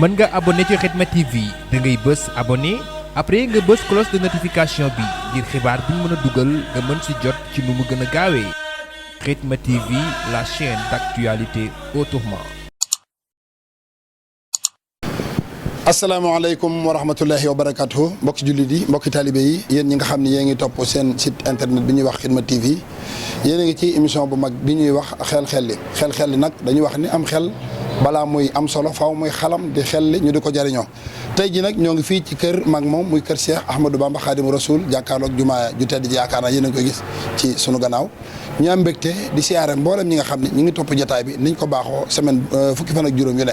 mën nga abonné ci Khidma TV da ngay bës abonné après nga bës cloche de notification bi ngir xibaar bu ñu mën a dugal nga mën ci jot ci nu mu gën a gaawee Khidma TV, la chaîne d'actualité autrement. asalaamaaleykum wa rahmatullahi wa barakatuhu mbokki jullit yi mbokki talibé yi yéen ñi nga xam ne yéen ngi topp seen site internet bi ñuy wax Khidma TV yéen a ngi ci émission bu mag bi ñuy wax xel-xel li nag dañuy wax ni am xel balaa muy am solo faaw muy xalam di xel li ñu di ko jariñoo tey ji nag ñoo ngi fii ci kër mag moom muy kër Cheikh Ahmadou Bamba Khadimu Rasoul jàkkaarloog jumaa ju tedd ji yaakaar naa yéen a ngi koy gis ci sunu gannaaw ñu am mbégte di siyaare mboolem ñi nga xam ne ñu ngi topp jotaay bi niñ ko baaxoo semaine fukki fan ak juróom yu ne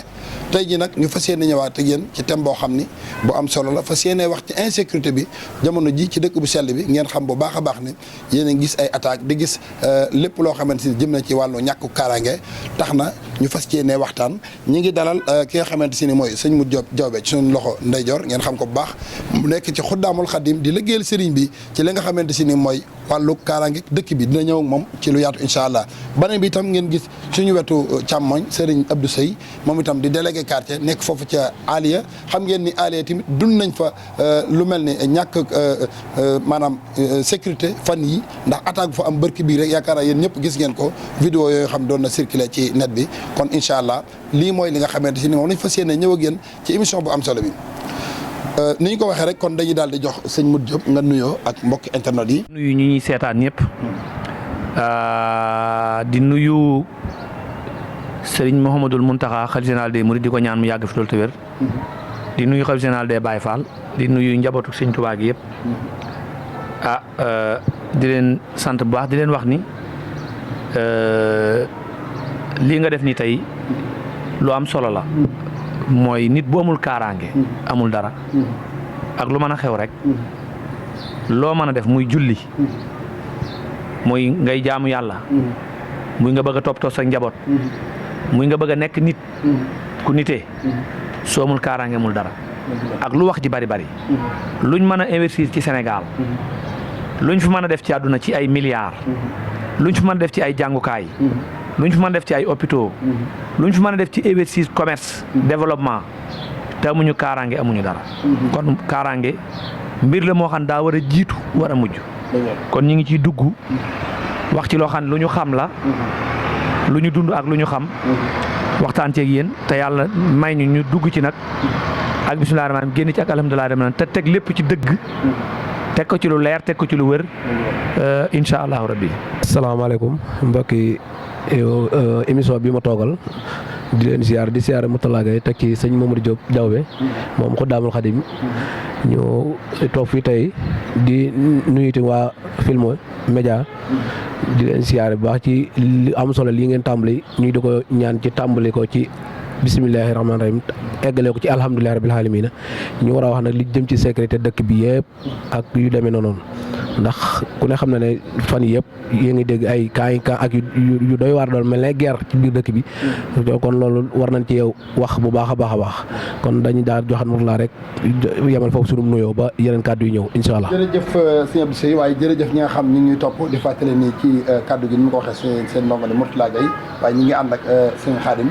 tey ji nag ñu fas yéene ñëwaat ak yéen ci thème boo xam ni bu am solo la fas yéene wax ci insécurité bi jamono ji ci dëkk bu sell bi ngeen xam bu baax a baax ne yéen a ngi gis ay attaque di gis lépp loo xamante ni jëm na ci wàllu ñàkku kaaraange tax na ñu fas yéene waxtaan ñi ngi dalal ki nga xamante si ni mooy sëñ Modou Diop Diawbe ci suñu loxo ndeyjoor ngeen xam ko bu baax mu nekk ci Xuddaamul Xadim di liggéeyal sëriñ bi ci li nga xamante si ni mooy wàllu kaaraange dëkk bi dina ñëw ak moom ci lu yaatu incha allah beneen bi itam ngeen gis suñu wetu càmmoñ Serigne Abdou Seye moom itam di délégué quartier nekk foofu ca Aliya xam ngeen ni Aliya tamit dund nañ fa lu mel ni ñàkk maanaam sécurité fan yi ndax attaque fa am bërki bii rek yaakaar naa yéen ñëpp gis ngeen ko vidéo yooyu xam doon na circulé ci net bi kon incha allah lii mooy li nga xamante si ni moom lañ fas yéene ñëw ak yéen ci émission bu am solo bi ni ñu ko waxee rek kon dañuy daal di jox sëñ Modou Diop nga nuyoo ak mbokki internet yi. nuyu ñi ñuy seetaan ñëpp di nuyu Serigne Mouhamadul Mountakha xalifa général des Mourides di ko ñaan mu yàgg fi loolu te wér. di nuyu xalifa général des Baye Fall di nuyu njabootu Sëñ Tuubaa gi yëpp. di leen sant bu baax di leen wax ni lii nga def ni tey lu am solo la. mooy nit bu amul kaaraange amul dara ak lu mën a xew rek loo mën a def muy julli muy ngay jaamu yàlla muy nga bëgg a toppatoo sa njaboot muy nga bëgg a nekk nit ku nitee soo amul kaaraange amul dara ak lu wax ji bari bari luñ mën a investir ci Sénégal luñ fi mën a def ci àdduna ci ay milliards luñ fi mën a def ci ay jàngukaay luñ fi mën a def ci ay hôpitaux luñ fi mën a def ci investir commerce développement te amuñu kaaraange amuñu dara kon kaaraange mbir la moo xam daa war a jiitu war a mujj kon ñu ngi ciy dugg wax ci loo xam ne lu ñu xam la lu ñu dund ak lu ñu xam waxtaan ceeg yéen te yàlla may ñu dugg ci nag ak bismillaahi rahmaani génn ci ak alhamdulilah rahmaani te teg lépp ci dëgg teg ko ci lu leer teg ko ci lu wër incha allahu rabbi. asalaamaaleykum mbokki émission bi ma toogal di leen ziar di ziar Moutalla Gaye teg ci sëñ Mamadou Diop Diawbe moom Xuddaamul Xadim ñu toog fii tey di nuyuti waa Film Média di leen ziar bu baax ci li am solo lii ngeen tàmbali ñu di ko ñaan ci tàmbali ko ci bisimilahi rahmaani rahim eggale ko ci alhamdulilahi rabil alamina ñu war a wax nag li jëm ci sécurité dëkk bi yëpp ak yu demee noonu ndax ku ne xam na ne fan yëpp yéen ngi dégg ay cas ak yu doy waar doon mel ne guerre ci biir dëkk bi kon loolu war nañ ci wax bu baax a baax a baax kon dañu daal joxat Mourtalla rek yemal foofu sunu nuyoo ba yeneen kàddu yi ñëw incha allah. jërëjëf sëñ Abdou Seye waaye jërëjëf ñi nga xam ñu ngi ñuy topp di fàttali ni ci kàddu gi ni ma ko waxee seen ndongo li Mourtalla Gaye waaye ñi ngi ànd ak sëñ Khadim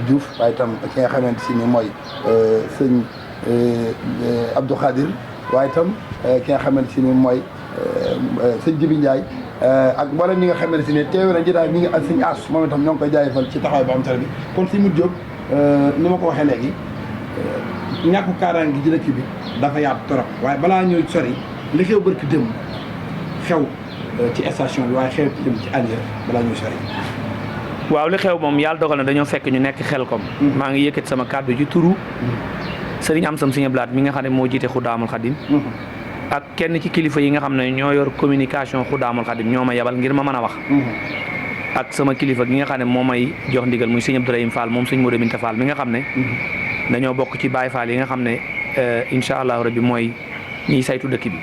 Diouf waaye itam ki nga xamante si ni mooy sëñ Abdou Khadir waaye itam ki nga xamante si ni mooy sëñ Jibi Ndiaye ak mboolem ñi nga xamante si ne teewe na jotaay mi ngi ak sëñ As moom itam ñoo ngi koy jaayefal ci taxawaay bu am solo bi kon sëñ Modou Diop ni ma ko waxee léegi ñàkku kaaraange gi ci dëkk bi dafa yaatu trop waaye balaa ñuy sori li xew barki dem xew ci station bi waaye xew dem ci Aliya balaa ñuy sori. waaw li xew moom yàlla dogal na dañoo fekk ñu nekk Xelkom maa ngi yëkkati sama kàddu ci turu sëriñ Amsam Sëñ Blaat mi nga xam ne moo jiite Xuddaamul Xadim ak kenn ci kilifa yi nga xam ne ñoo yor communication Xuddaamul Xadim ñoo ma yebal ngir ma mën a wax ak sama kilifa gi nga xam ne moo may jox ndigal muy sëñ Abdourahim Fall moom sëñ Modou Binta Fall mi nga xam ne dañoo bokk ci Baye Fall yi nga xam ne incha allahu rabbi mooy ñiy saytu dëkk bi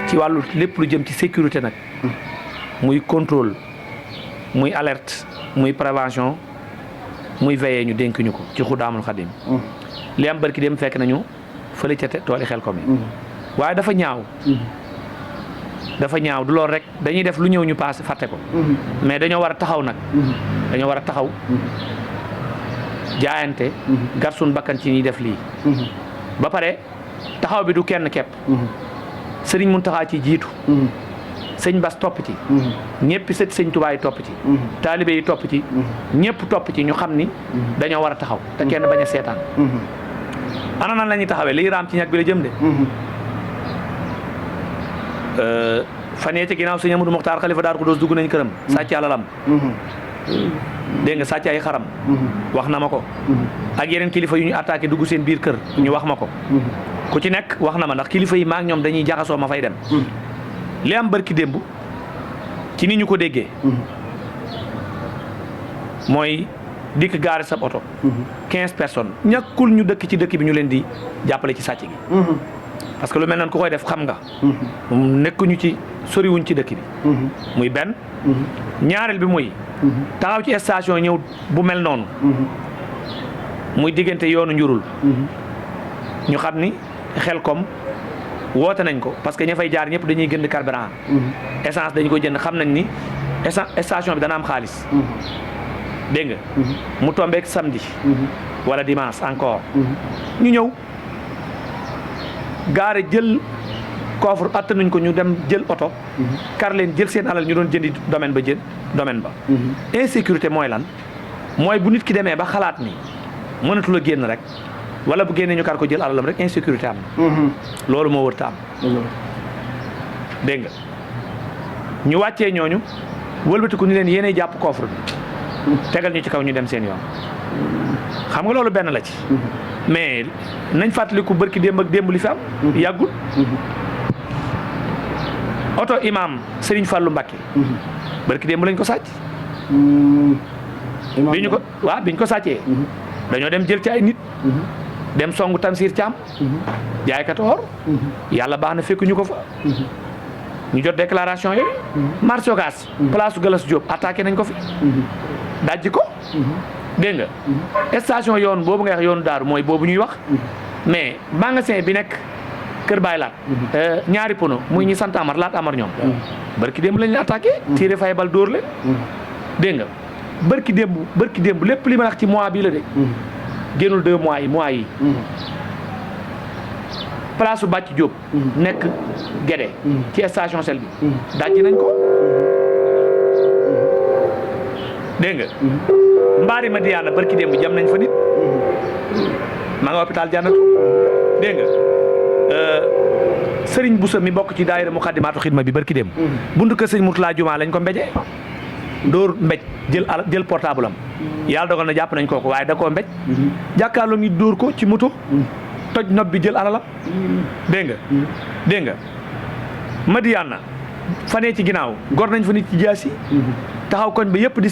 ci wàllu lépp lu jëm ci sécurité nag muy contrôle muy alerte muy prévention muy veillé ñu dénk ñu ko ci Xuddaamul Xadim li am barki dem fekk nañu fële ca tooli Xelkom yi waaye dafa ñaaw du loolu rek dañuy def lu ñëw ñu paase fàtte ko mais dañoo war a taxaw nag dañoo war a taxaw jaayante gar suñ bakkan ci ñuy def lii ba pare taxaw bi du kenn kepp sëriñ Muntaxa ci jiitu sëñ Bas topp ci ñëpp sët sëñ Tuubaa yi topp ci taalibe yi topp ci ñëpp topp ci ñu xam ni dañoo war a taxaw te kenn bañ a seetaan ana nan la ñuy taxawee liy raam ci ñag bi la jëm de fan yee ci ginnaaw sëñ Amadou Mokhtar xalifa Daaru Xudoos dugg nañ këram sàcc alalam dégg nga sàcc ay xaram wax na ma ko ak yeneen kilifa yu ñu attaqué dugg seen biir kër ñu wax ma ko ku ci nekk wax na ma ndax kilifa yi maak ñoom dañuy jaxasoo ma fay dem li am barki démb ci ni ñu ko déggee mooy dikk gaare sab oto 15 personnes ñàkkul ñu dëkk ci dëkk bi ñu leen di jàppale ci sàcc gi parce que lu mel noonu ku koy def xam nga nekkuñu ci soriwuñ ci dëkk bi muy benn ñaareel bi muy taxaw ci station ñëw bu mel noonu muy diggante yoonu njurul ñu xam ni Xelcom woote nañ ko parce que ña fay jaar ñëpp dañuy gënd carburant essence dañu ko jënd xam nañ ni station bi dana am xaalis dégg nga mu tombeek samedi wala dimanche encore ñu ñëw gaare jël coffre attanuñ ko ñu dem jël oto kar leen jël seen alal ñu doon jëndi domaine ba insécurité mooy lan mooy bu nit ki demee ba xalaat ni mënatul a génn rek wala bu génnee ñu kar ko jël alalam rek insécurité am na loolu moo wërta am dégg nga ñu wàccee ñooñu wëlbatiku ni leen yéenay jàpp coffre bi tegal ñu ci kaw ñu dem seen yoon xam nga loolu benn la ci mais nañ fàttaliku bërki démb ak démb li fi am yàggul oto imam Serigne Fallou Mbacké bërki démb lañ ko sàcc biñ ko sàccee dañoo dem jël ci ay nit dem songu Tamsir Thiam jaaykat or yàlla baax na fekk ñu ko fa ñu jot déclaration yooyu marché Ocass place Galas Diop attaqué nañ ko fi dajji ko dégg nga station yoon boobu nga wax yoonu daaru mooy boobu ñuy wax mais magasin bi nekk Kër Baay Laat ñaari pono muy ñi sant Amar Laat Amar ñoom barki démb lañ leen attaqué tiré fay bal dóor leen dégg nga barki démb lépp li ma wax ci mois bii la de génnul 2 mois yi place su Bàcc Diop nekk Guédé ci station sel bi dajji nañ ko dégg nga mbaari Madiana barki démb jam nañ fa nit ma nga hôpital Jannatu dégg nga Sëriñ Boussa mi bokk ci daayira Muxaddamaatu Xidma bi barki démb buntu kër sëñ Murtala Juma lañ ko mbéjee dóor mbéj jël portable am yàlla dogal na jàpp nañ kooku waaye da koo mbéj jàkkaarloo mi dóor ko ci moto toj nopp bi jël alalam dégg nga Madiana fanee ci ginnaaw gor nañ fa nit ci jaasi taxaw koñ ba yëpp di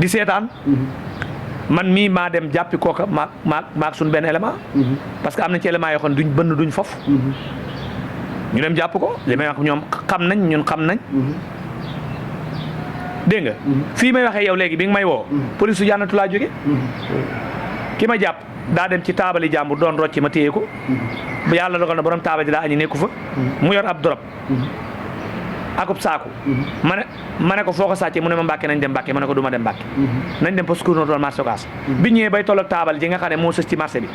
seetaan man mii maa dem jàppi kooka maak suñ benn élément parce que am nañ ci élément yoo xam ne duñ bënn duñ fof ñu dem jàpp ko li may wax ñoom xam nañ ñun xam nañ dégg nga fii may waxee yow léegi bi nga may woo police su Jannatu laa jóge ki ma jàpp daa dem ci taabali jàmbur doon rocci ma téye ko ba yàlla dogal na borom taabal ji daa añi nekku fa mu yor ab dorop akub saaku ma ne ko foo ko sàccee mu ne ma Mbàkke nañ dem Mbàkke ma ne ko du ma dem Mbàkke nañ dem parce que no doon marché Ocass bi ñëwee bay toll ak taabal ji nga xam ne moo sës ci marché bi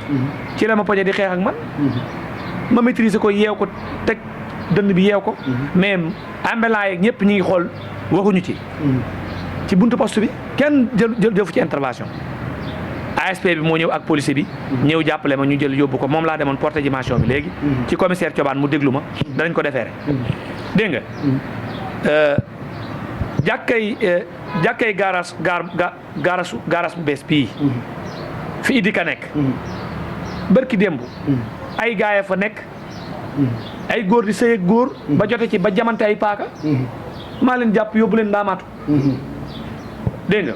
ci la ma poñe di xeex ak man ma maîtriser ko yeew ko teg dënn bi yeew ko mais ambulants yeeg ñëpp ñi ngi xool waxuñu ci buntu poste bi kenn jël fu ci intervention ASP bi moo ñëw ak policier bi ñëw jàppale ma ñu jël yóbbu ko moom laa demoon porté dimension bi léegi ci commissaire Thioban mu déglu ma danañ ko defeere dégg nga jàkkay gaaraas bu bees pii fi Idika nekk bërki démb ay gaaya fa nekk ay góor di sëy ak góor ba jote ci ba jamante ay paaka maa leen jàpp yóbbu leen ndaamaatu dégg nga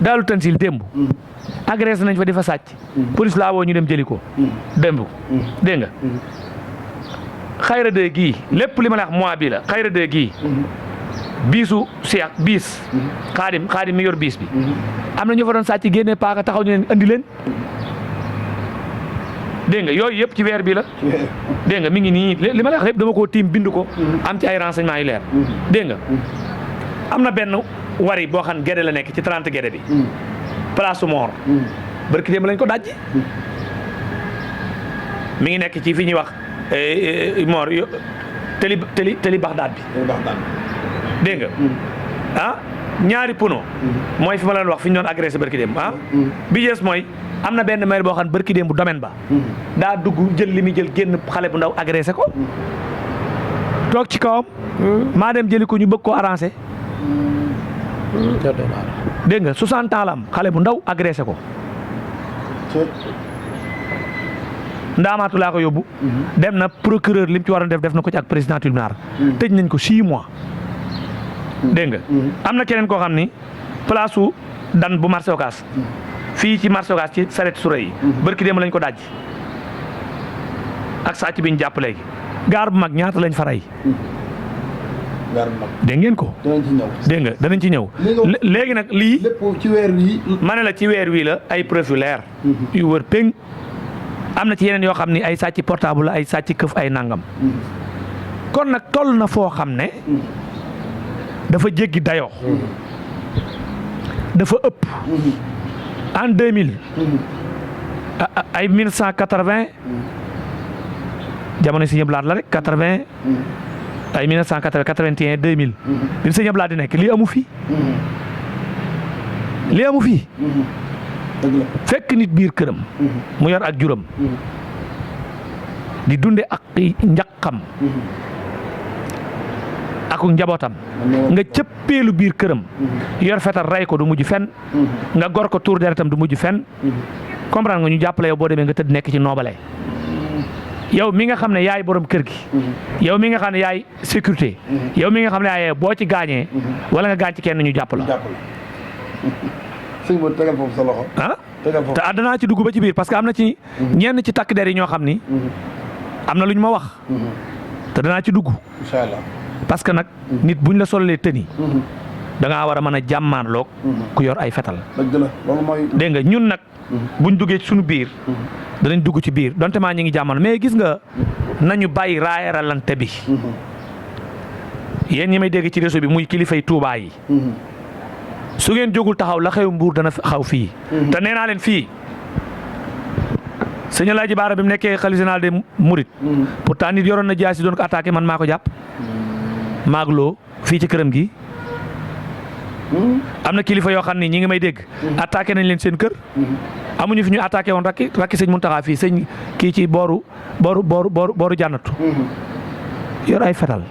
daalu tansil démb agressé nañ fa di fa sàcc police laa woo ñu dem jëli ko démb dégg nga xayra de gii lépp li ma la wax mois bi la xayra de gii biisu biis xaadim mi yor biis bi am na ñu fa doon sàcc génne paaka taxaw ñu leen andi leen dégg nga yooyu yëpp ci weer bi la dégg nga mi ngi nii li ma la wax lépp dama koo tiim bind ko am ci ay renseignements yu leer dégg nga am na benn wari boo xam Guédé la nekk ci 30 Guédé bi place su Mor barki démb lañ ko dajji mi ngi nekk ci fi ñuy wax Mor tëli Baxdaad bi dégg nga ah ñaari puno mooy fi ma leen wax fi ñu doon agressé barki démb bi jees mooy am na benn maire boo xam barki démb bu domaine ba daa dugg jël li muy jël génn xale bu ndaw agressé ko toog ci kawam maa dem jëli ko ñu bëgg koo arrangé dégg nga 60 ans la am xale bu ndaw agressé ko ndaamaatu laa ko yóbbu dem na procureur li mu ci waroon def na ko ci ak président tribunal tëj nañ ko 6 mois dégg nga am na keneen koo xam ni place su dan bu marché Ocass fii ci marché Ocass ci saret sura yi barki démb lañ ko dajji ak sàcc bi ñu jàpp léegi gaar bu mag ñaata lañ fa rey dégg ngeen ko dégg nga danañ ci ñëw léegi nag lii lépp ci weer wi ma ne la ci weer wii la ay preuve yu leer yu wër péng am na ci yeneen yoo xam ni ay sàcc portable la ay sàcc këf ay nangam kon nag toll na foo xam ne dafa jéggi dayoo dafa ëpp en 2000 ay 1980 jamono si ñëpp laat la rek 80 ay 1980 81 2000 bi Sëñ Abdou Lahad di nekk lii amu fi fekk nit biir këram mu yor ak juram di dunde ak njaqam ak njabootam nga cëppeelu biir këram yor fetal rey ko du mujj fenn nga gor ko tuur deretam du mujj fenn comprendre nga ñu jàppale yow boo demee nga tëdd nekk ci noobale yow mi nga xam ne yaay borom kër gi yow mi nga xam ne yaay sécurité yow mi nga xam ne yaay boo ci gaañee wala nga gaañ ci kenn ñu jàpp la sëñ bi tegal foofu sa loxo te àddinaa ci dugg ba ci biir parce que am na ci ñenn ci takk der yi ñoo xam ni am na lu ñu ma wax te danaa ci dugg incha allah parce que nag nit buñ la solalee tëni da ngaa war a mën a jàmmaarloog ku yor ay fetal dëgg la loolu mooy dégg nga ñun nag buñ duggee ci suñu biir danañ dugg ci biir donte maa ñu ngi jàmmal mais gis nga nañu bàyyi raayaralante bi yéen ñi may dégg ci réseau bi muy kilifay Tuubaa yi su ngeen jógul taxaw la xew Mbuur dana xaw fii te nee naa leen fii sëñ Alaaji Baara bi mu nekkee xalifa général des Mourides pourtant nit yoroon na jaasi doon ko attaqué man maa ko jàpp maagloo fii ci këram gi am na kilifa yoo xam ne ñi ngi may dégg attaqué nañ leen seen kër amuñu fi ñu attaqué woon rakki sëñ Muntaxa fii sëñ kii ci booru jànnatu yor ay fetal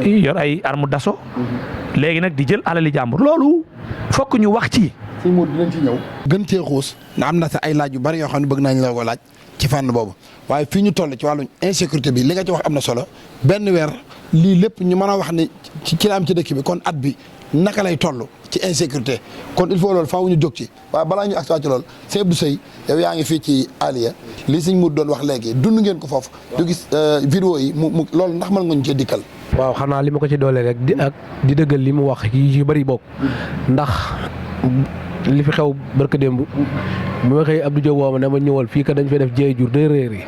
yor ay arme d'assaut léegi nag di jël alali jàmbur loolu fokk ñu wax ci sëñ Modou dinañ ci ñëw gën cee xuus na am na sa ay laaj yu bari yoo xam ne bëgg nañ la ko laaj ci fànn boobu waaye fii ñu toll ci wàllu insécurité bi li nga ci wax am na solo benn weer lii lépp ñu mën a wax ni ci la am ci dëkk bi kon at bi naka lay toll ci insécurité kon il faut loolu faaw ñu jóg ci waaye balaa ñu agsi ci loolu sëñ Abdou Seye yow yaa ngi fii ci Aliya lii sëñ Modou doon wax léegi dund ngeen ko foofu du gis vidéo yi mu loolu ndax mën nga ñu cee dikkal waaw xanaa li ma ko ci doole rek di dëggal li mu wax yi bëri bokk ndax li fi xew barka démb bi ma xëy Abdou Diop woo ma ne ma ñëwal fii ka dañ fay def jéey jur day réer yi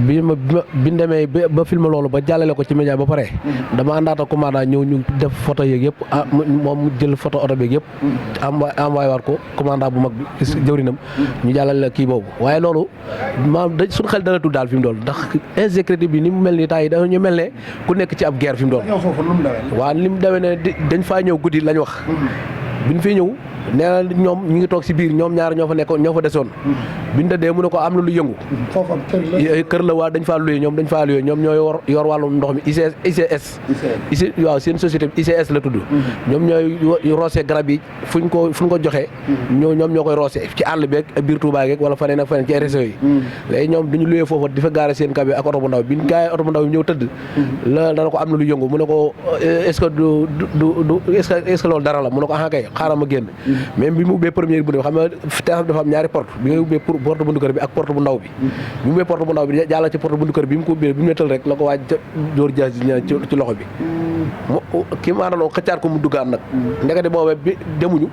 bi demee ba film loolu ba jàllale ko ci média ba pare dama àndaata commandant ñëw ñu def photo yeeg yëpp moom mu jël photo oto beeg yëpp envoyé waat ko commandant bu mag bi jëwrinam ñu jàllale kii boobu waaye loolu maam da suñu xel dana tudd daal fi mu doon ndax insécurité bi ni mu mel ni temps yi dañu mel ne ku nekk ci ab guerre fi mu doon waaw li mu demee ne dañ faa ñëw guddi lañ wax biñ fi ñëw nee na ñoom ñu ngi toog si biir ñoom ñaar ñoo fa nekkoon ñoo fa desoon biñ tëddee mu ne ko am na lu yëngu kër la waa dañ faa luye ñoom ñooy yor wàllum ndox mi ICS waaw seen société bi ICS la tudd ñoom ñooy roose garab yi fuñ ko joxee ñoom ñoo koy roose ci àll beeg biir Touba geeg wala faneen ak faneen ci RSE yi léegi ñoom dañu luye foofa di fa gaare seen camion ak oto bu ndaw biñ gaaree oto bu ndaw bi ñëw tëdd la dana ko am na lu yëngu mu ne ko est-ce que loolu dara la mu ne ko kay xaaral ma génn même bi mu ubbee première bu xam nga terrasse dafa am ñaari porte bi nga ubbee porte bundu kër bi ak porte bu ndaw bi mu ubbee porte bu ndaw bi jàll ci porte bundu kër bi mu ko ubbee bi mu ne tël rek la ko waaj dóor jaas ci loxo bi kii ma àndaloo xëccaat ko mu duggaat nag ndekete boobee bi demuñu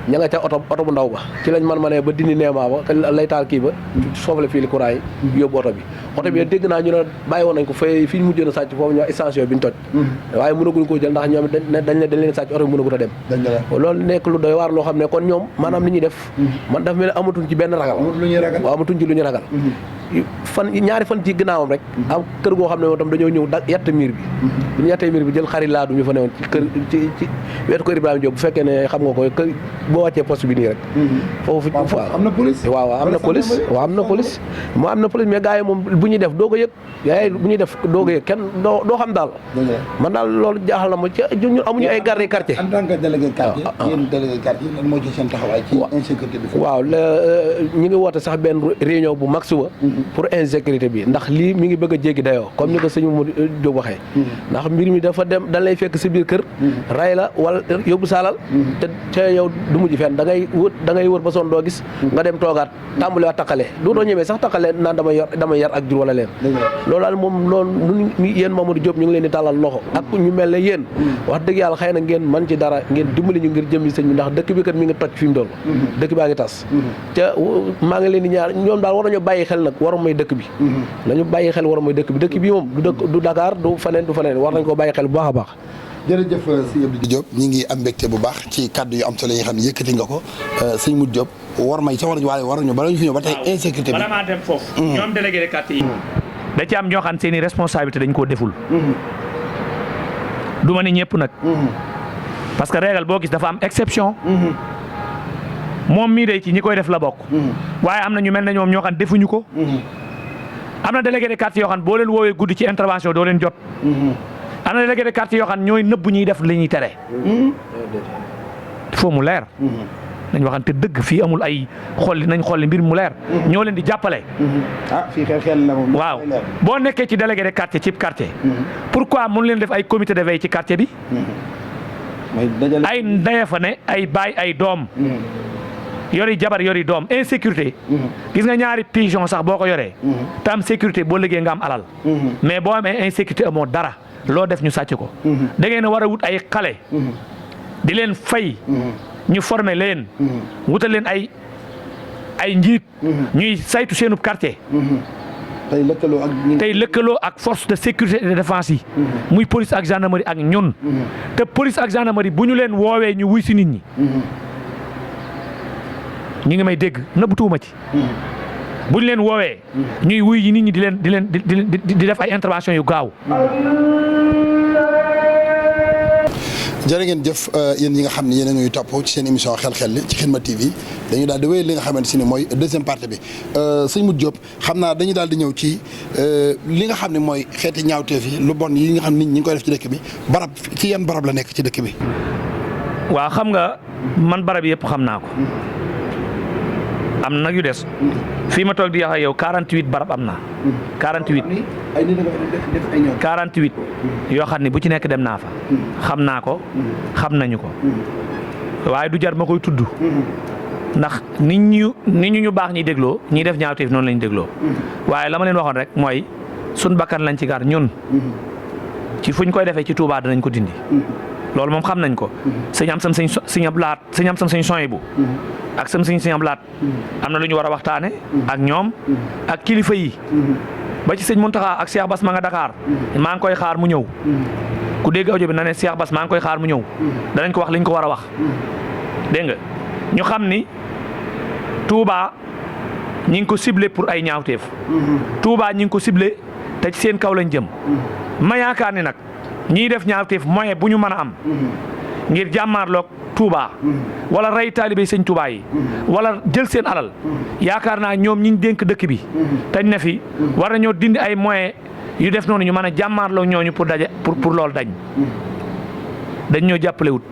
ña nga ca oto bu ndaw ba ci lañ man ba dindi neemaa ba lay taal kii ba foofu la fii li courant yi yóbbu oto bi oto bi dégg naa ñu ne bàyyi woon nañ ko fay fi ñu mujjoon a sàcc foofu ñu wax station bi ñu toj waaye mënaguñ koo jël ndax ñoom dañ leen sàcc oto bi mënagut a dem loolu nekk lu doy waar loo xam ne kon ñoom maanaam li ñuy def man daf mel ne amatuñ ci benn ragal waaw amatuñ ci lu ñu ragal ñaari fan ci ginnaawam rek am kër goo xam ne moom tam dañoo ñëw yett miir bi ñu yettee miir bi jël xari laa du ñu fa newoon ci kër ci wetu kër Ibrahima Diop bu fekkee ne xam nga ko kër boo wàccee poste bi nii rek foofu am na police waaw am na police waaw am na police moo am na police mais gars yi moom bu ñuy def doo ko yëg gars yi bu ñuy def doo ko yëg kenn doo xam daal man daal loolu jaaxal na ma ci ñun amuñu ay garde quartier en tant que délégué quartier yéen délégué quartier lan moo ci seen taxawaay ci insécurité bi waaw ñu ngi woote sax benn réunion bu mag suba pour insécurité bi ndax lii mi ngi bëgg a jéggi dayoo comme ni ko sëñ Modou Diop waxee ndax mbir mi dafa dem dañ lay fekk si biir kër ray la wala yóbbu saalal te yow du mujj fenn da ngay wër ba sonn doo gis nga dem toogaat tàmbali waat takkale dootoo ñemee sax takkale naan damay yar ak jur wala leen loolu daal moom loolu yéen Mamadou Diop ñu ngi leen di tàllal loxo ak ñu mel ne yéen wax dëgg yàlla xëy na ngeen man ci dara ngeen dimbali ñu ngir jëmmi sëñ bi ndax dëkk bi kat mi ngi toj fi mu doon dëkk baa ngi tas te maa ngi leen di ñaar ñoom daal war nañu bàyyi xel nag waroon mooy dëkk bi nañu bàyyi xel waroon mooy dëkk bi moom du Dakar du faneen war nañ ko bàyyi xel bu baax a baax jërëjëf sëñ Abdou Diop ñi ngi am mbégte bu baax ci kaddu yu am solo yi nga xam ne yëkkati nga ko sëñ Modou Diop war may sa war waaye war nañu bala ñu fi ñëw ba tey insécurité bi bala maa dem foofu ñoom délégué de quartier yi da ci am ñoo xam seen i responsabilité dañ koo deful du ma ni ñëpp nag parce que règle boo gis dafa am exception moom mii day ci ñi koy def la bokk waaye am na ñu mel ne ñoom ñoo xam defuñu ko am na délégué de quartier yoo xam boo leen woowee guddi ci intervention doo leen jot am na délégué de quartier yoo xam ñooy nëbb ñuy def li ñuy tere il faut mu leer nañ waxante dëgg fii amul ay xolli nañ xolli mbir mu leer ñoo leen di jàppale fii xel la moom waaw boo nekkee ci délégué de quartier ci quartier pourquoi mënu leen def ay comité de veille ci quartier bi ay ndeye fa ne ay baay ay doom yori jabar yori doom insécurité gis nga ñaari pigeon sax boo ko yoree te am sécurité boo liggéey nga am alal mais boo amee insécurité amoo dara loo def ñu sàcc ko da ngeen a war a wut ay xale di leen fay ñu former leen wutal leen ay njiit ñuy saytu seenub quartier tey lëkkaloo ak force de sécurité et de défense yi muy police ak gendarmerie ak ñun te police ak gendarmerie bu ñu leen woowee ñu wuy si nit ñi ñi ngi may dégg nëbb tuuma ci bu ñu leen woowee ñuy wuy yi nit ñi di def ay intervention yu gaaw jërë ngeen jëf yéen ñi nga xam ne yéen a ñuy topp ci seen émission xel-xel li ci Xidma TV dañu daal di wéyal li nga xamante si ne mooy deuxième partie bi sëñ Modou Diop xam naa dañu daal di ñëw ci li nga xam ne mooy xeeti ñaawteef yi lu bon yi nga xam nit ñi ngi koy def ci dëkk bi barab ci yan barab la nekk ci dëkk bi waaw xam nga man barab yëpp xam naa ko am nag yu des fii ma toog di wax ak yow 48 barab am na 48 48 yoo xam ne bu ci nekk dem naa fa xam naa ko xam nañu ko waaye du jar ma koy tudd ndax nit ñu baax ñi dégloo ñiy def ñaawteef noonu lañu dégloo waaye la ma leen waxoon rek mooy sun bakkan lañ ci gar ñun ci fuñ koy defee ci Touba danañ ko dindi loolu moom xam nañ ko sëñ am sam sëñ ablaat sëñ am sam sëñ soy bu ak sam sëñ ablaat am na lu ñu war a waxtaane ak ñoom ak kilifa yi ba ci sëñ Muntaxa ak Cheikh Bass ma nga Dakar maa ngi koy xaar mu ñëw ku dégg audio bi na ne Cheikh Bass maa ngi koy xaar mu ñëw danañ ko wax liñ ko war a wax dégg nga ñu xam ni Touba ñi ngi ko ciblé pour ay ñaawteef Touba ñi ngi ko ciblé te ci seen kaw lañ jëm ma yaakaar ni nag ñiy def ñaawteef moyen bu ñu mën a am ngir jàmmaarloog Touba wala rey taalibe sëñ Touba yi wala jël seen alal yaakaar naa ñoom ñi ñu dénk dëkk bi tañ ne fi war nañoo dindi ay moyens yu def noonu ñu mën a jàmmaarloog ñooñu pour daje pour loolu dañ ñoo jàppale wut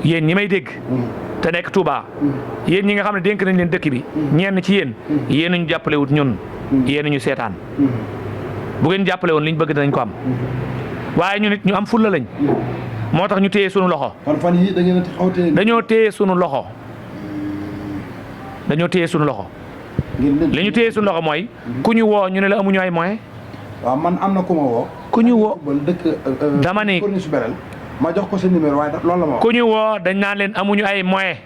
yéen ñi may dégg te nekk Touba yéen ñi nga xam ne dénk nañ leen dëkk bi ñenn ci yéen ñu jàppale wut ñun yéen ñu seetaan bu ngeen jàppale woon liñ bëgg danañ ko am waaye ñu nit ñu am fulla lañ moo tax ñu téye sunu loxo. kon fan yii da ngeen a xaw a dañoo téye sunu loxo dañoo téye sunu loxo. li ñu téye sunu loxo mooy. ku ñu woo ñu ne la amuñu ay moyens. waaw man am na ku ma woo. ku ñu woo dëkk dama ni ma jox ko sa numéro waaye loolu la ma wax. ku ñu woo dañ naan leen amuñu ay moyens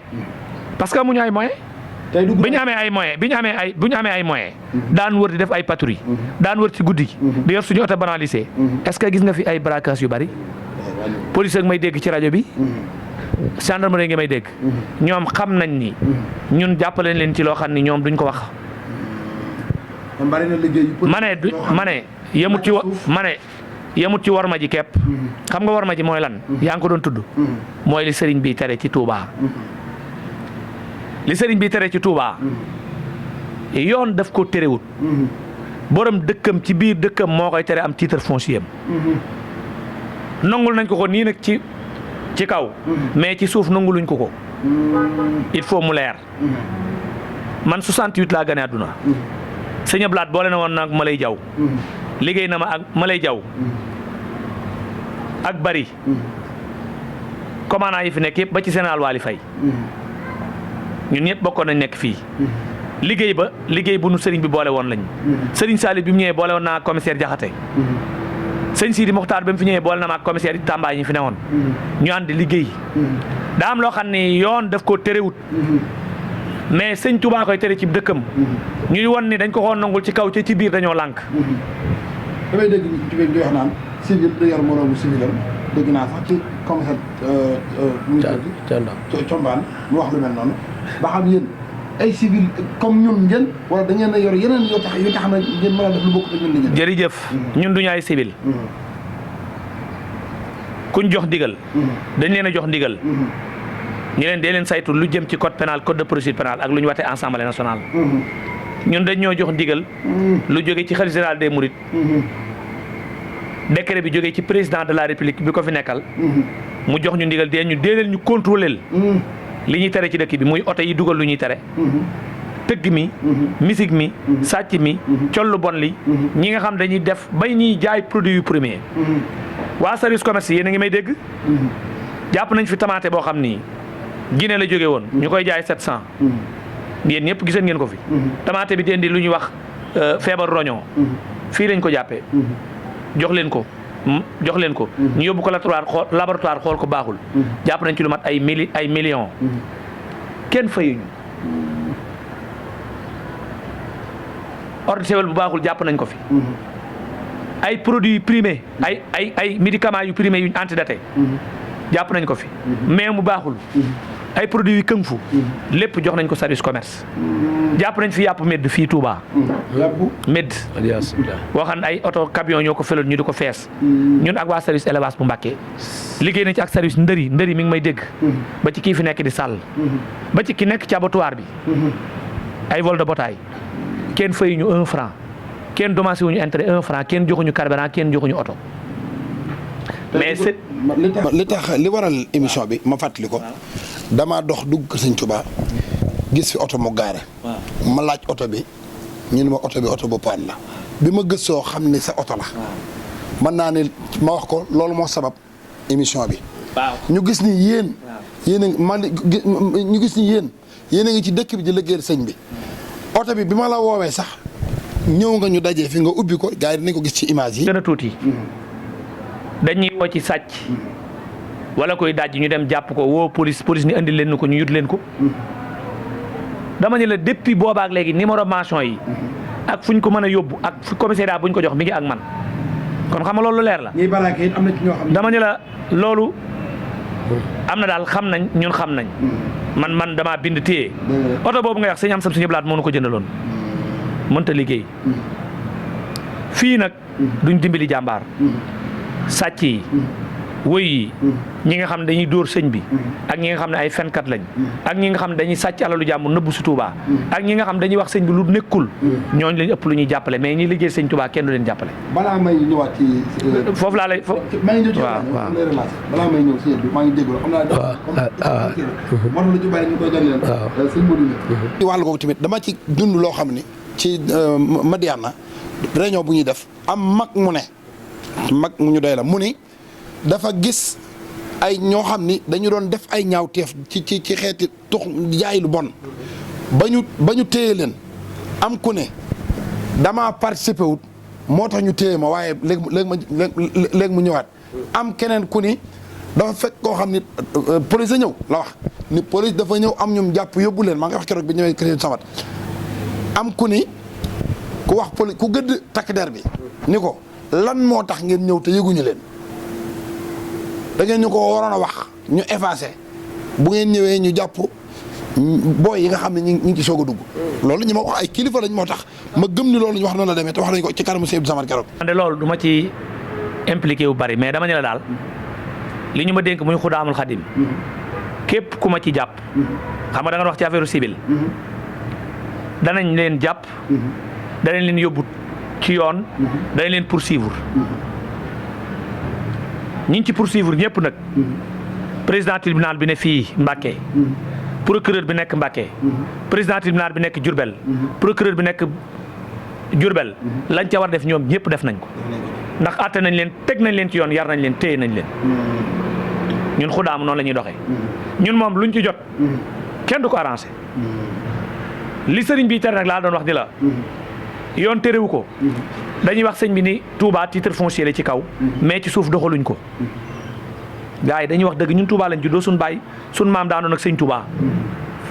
parce que amuñu ay moyens bi ñu amee ay moyens bu ñu amee ay moyens daan wër di def ay patrouille daan wër ci guddi gi di yor suñu oto banalisé est-ce que gis nga fi ay braquage yu bari police ak may dégg ci rajo bi gendarmerie ngi may dégg ñoom xam nañ ni ñun jàppale leen ci loo xam ni ñoom duñ ko wax ma ne yemut ci warma ji kepp xam nga warma ji mooy lan yaa ngi ko doon tudd mooy li sëriñ bi tere ci Touba li sëriñ bi tere ci Touba yoon daf ko terewut borom dëkkam ci biir dëkkam moo koy tere am titre foncier am nangul nañ ko nii nag ci kaw mais ci suuf nanguluñ ko il faut mu leer man 68 laa gane àdduna sëñ Ablaat boole na woon nag Malay Jaw liggéey na ma ak Malay Jaw ak bari commandant yi fi nekk yëpp ba ci général Waly Faye ñun ñëpp bokkoon nañ nekk fii liggéey bu nu sëriñ bi boole woon lañ sëriñ Salif bi mu ñëwee boole woon naa commissaire Jaxate sëñ Sidi Mokhtar ba mu fi ñëwee boole na ma ak commissaire yi Tamba yi ñu fi newoon ñu ànd liggéey daa am loo xam ne yoon daf koo terewut mais sëñ Touba koy tere ci dëkkam ñuy won ni dañ ko xoon nangul ci kaw ci biir dañoo lànk damay dégg ci di wax naan civil da yor moroomu civilam dégg naa sax ci commissaire Combaan mu wax lu mel noonu ba xam yéen ay civil comme ñun ngeen wala da ngeen a yor yeneen yu tax na ngeen mën a def lu bokk te ñun li ngeen jërëjëf ñun duñu ay civil kuñ jox ndigal dañ leen a jox ndigal ñu leen dee leen saytu lu jëm ci code pénal code de procédure pénale ak lu ñu watee Assemblée nationale ñun dañ ñoo jox ndigal lu jóge ci khalife général des mourides décret bi jógee ci président de la république bi ko fi nekkal mu jox ñu ndigal dee leen ñu contrôler li ñuy tere ci dëkk bi muy oto yi dugal lu ñuy tere tëgg mi musique mi sàcc mi collu bon li ñi nga xam dañuy def bay ñuy jaay produit yu premier waa service commerce yéen a ngi may dégg jàpp nañ fi tamaate boo xam ni Guinée la jóge woon ñu koy jaay 700 yéen ñëpp gisoon ngeen ko fi tamaate bi di indi lu ñuy wax feebar roñon fii lañ ko jàppee jox leen ko ñu yóbbu ko laboratoire xool ko baaxul jàpp nañ ci lu mat ay millions kenn fayuñu ordre de bu baaxul jàpp nañ ko fi ay produits primés ay médicaments yu primés yuñ antidaté jàpp nañ ko fi mais mu baaxul ay produits yu këng fu lépp jox nañ ko service commerce jàpp nañ fi yàpp medd fii Touba medd boo xam ne ay oto camion ñoo ko feloon ñu di ko fees ñun ak waa service élevage bu Mbàkke liggéey nañ ci ak service ndëri mi ngi may dégg ba ci kii fi nekk di sàll ba ci ki nekk ci abattoir bi ay vol de bétail kenn fayuñu 1 franc kenn dommagé wuñu intérêt 1 franc kenn joxuñu carburant kenn joxuñu oto mais li waral émission bi ma fàttali ko damaa dox dugg ko Sëñ Tuubaa gis fi oto mu gaare ma laaj oto bi ñu ne ma oto bi oto bu paan la bi ma gëstoo xam ne sa oto la mën naa ne ma wax ko loolu moo sabab émission bi ñu gis ni yéen ñu gis ni yéen a ngi ci dëkk bi di liggéeyal sëñ bi oto bi ma la woowee sax ñëw nga ñu dajee fi nga ubbi ko gars yi dinañ ko gis ci image yi gën a tuuti dañuy woo ci sàcc wala koy daj ñu dem jàpp ko woo police ni andi leen ko ñu yut leen ko dama ne la depuis boobaak léegi numéro mention yi ak fu ñu ko mën a yóbbu ak fu commissariat bu ñu ko jox mi ngi ak man kon xam nga loolu leer la. ñiy balaake it am na ci ñoo xam. dama ne la loolu am na daal xam nañ ñun xam nañ. man damaa bind téye. oto boobu nga wax sëñ am sam suñu blaat moo nu ko jëndaloon. mënta liggéey. fii nag duñ dimbali jàmbaar. sàcc yi. wëy yi ñi nga xam ne dañuy dóor sëñ bi ak ñi nga xam ne ay fenkat lañ ak ñi nga xam ne dañuy sàcc alalu jàmm nëbbu si Touba ak ñi nga xam ne dañuy wax sëñ bi lu nekkul ñooñu lañ ëpp lu ñuy jàppale mais ñi liggéey sëñ Touba kenn du leen jàppale. balaa may ñëwaat ci. foofu laa lay maa ngi ñëw ci balaa may ñëw si yéen bi maa ngi jégalu xam naa. moo tax lu ci bari ñu koy jagleel. sëñ Modou ci wàllu googu tamit dama ci dund loo xam ni ci Madiyana réunion bu ñuy def am mag mu ñu doy la mu ni dafa gis ay ñoo xam ni dañu doon def ay ñaawteef ci xeeti tux jaay lu bon ba ñu téye leen am ku ne damaa participé wut moo tax ñu téye ma waaye léegi mu ñëwaat am keneen ku ni dafa fekk koo xam ni police a ñëw la wax ni police dafa ñëw am ñum jàpp yóbbu leen maa ngi wax keroog bi ñëwee kër Samat am ku ni ku wax ku gëdd takk der bi ni ko lan moo tax ngeen ñëw te yëguñu leen da ngeen ñu ko waroon a wax ñu effacé bu ngeen ñëwee ñu jàpp booy yi nga xam ne ñu ngi ci soog a dugg loolu ñu ma wax ay kilifa lañ moo tax ma gëm ni loolu ñu wax noonu la demee te wax nañ ko ci kanamu Sëñ Abdou Samad keroog. de loolu du ma ci impliqué wu bari mais dama ne la daal li ñu ma dénk muy Xudaamul Xadim képp ku ma ci jàpp xam nga da nga wax ci affaire civile danañ leen jàpp danañ leen yóbbu ci yoon danañ leen poursuivre ñi ngi ci poursuivre ñëpp nag président tribunal bi ne fii Mbacké procureur bi nekk Mbacké président tribunal bi nekk Diourbel procureur bi nekk Diourbel lañ ca war def ñoom ñëpp def nañ ko ndax àtte nañ leen teg nañ leen ci yoon yar nañ leen téye nañ leen ñun Xudaam noonu la ñuy doxee ñun moom luñ ci jot kenn du ko arrangé li sëriñ bi tere nag laa doon wax di la yoon terewu ko dañuy wax sëñ bi ni Touba titre foncier la ci kaw mais ci suuf doxaluñ ko gars yi dañuy wax dëgg ñun Touba lañ juddoo suñ baay suñ maam daanoon ak sëñ Touba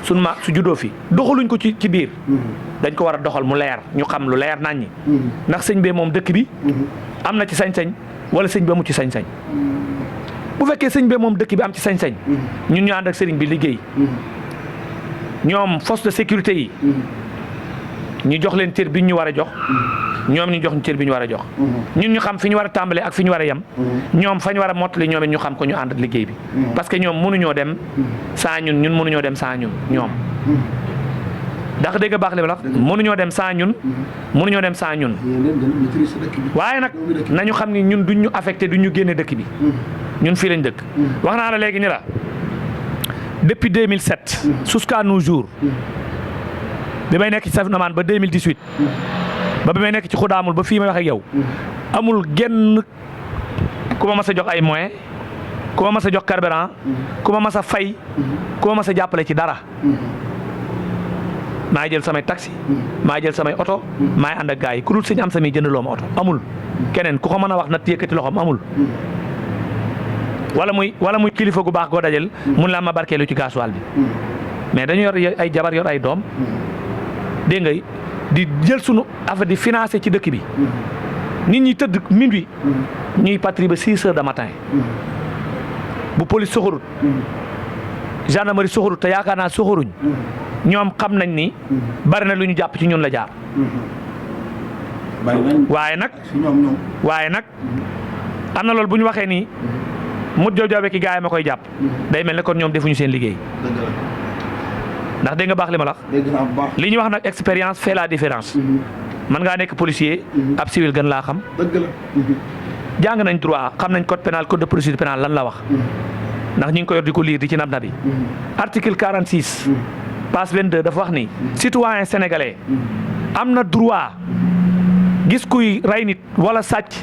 suñ ma su juddoo fi doxaluñ ko ci biir dañ ko war a doxal mu leer ñu xam lu leer nañ ñi ndax sëñ bee moom dëkk bi am na ci sañ-sañ wala sëñ bi amu ci sañ-sañ bu fekkee sëñ bee moom dëkk bi am ci sañ-sañ ñun ñu ànd ak sëriñ bi liggéey ñoom force de sécurité yi ñu jox leen cër bi ñu war a jox ñoom ñu jox ñu cër bi ñu war a jox ñun ñu xam fi ñu war a tàmbalee ak fi ñu war a yem ñoom fa ñu war a mottali ñoom it ñu xam ko ñu ànd ak liggéey bi parce que ñoom mënuñoo dem sans ñun ñun mënuñoo dem sans ñun ñoom ndax dégg nga baax li ma la wax mënuñoo dem sans ñun mënuñoo dem sans ñun waaye nag nañu xam ni ñun duñ ñu affecté duñ ñu génne dëkk bi ñun fii lañ dëkk wax naa la léegi ni la depuis 2007 jusqu'à nos jours bi may nekk ci Safi-Namaan ba 2018 ba bi may nekk ci Xudaamul ba fii may wax ak yow amul genn ku ma mas a jox ay moyens ku ma mas a jox carburant ku ma mas a fay ku ma mas a jàppale ci dara maay jël samay taxi maay jël samay oto maay ànd ak gars yi ku dul sëñ am sami jëndaloo ma oto amul keneen ku ko mën a wax na yëkkati loxoom amul wala muy kilifa gu baax goo dajal mun la ma barkeelu ci gasoil bi mais dañu yor ay jabar yor ay doom dégg nga di jël sunu affaire di financer ci dëkk bi nit ñi tëdd minuit ñuy patrouille ba 6 heures de matin bu police soxorut gendarmerie soxorut te yaakaar naa soxoruñ ñoom xam nañ ni bari na lu ñu jàpp ci ñun la jaar waaye nag am na loolu bu ñu waxee nii mut joobe ki gaay yi ma koy jàpp day mel ne kon ñoom defuñu seen liggéey ndax dégg nga baax li ma la wax li ñuy wax nag expérience fait la différence mën ngaa nekk policier ab civil gën laa xam jàng nañ droit xam nañ code pénal code de procédure pénale lan la wax ndax ñi ngi ko yor di ko lire di ci nab nabi article 46 page 22 dafa wax ni citoyen sénégalais am na droit gis kuy rey nit wala sàcc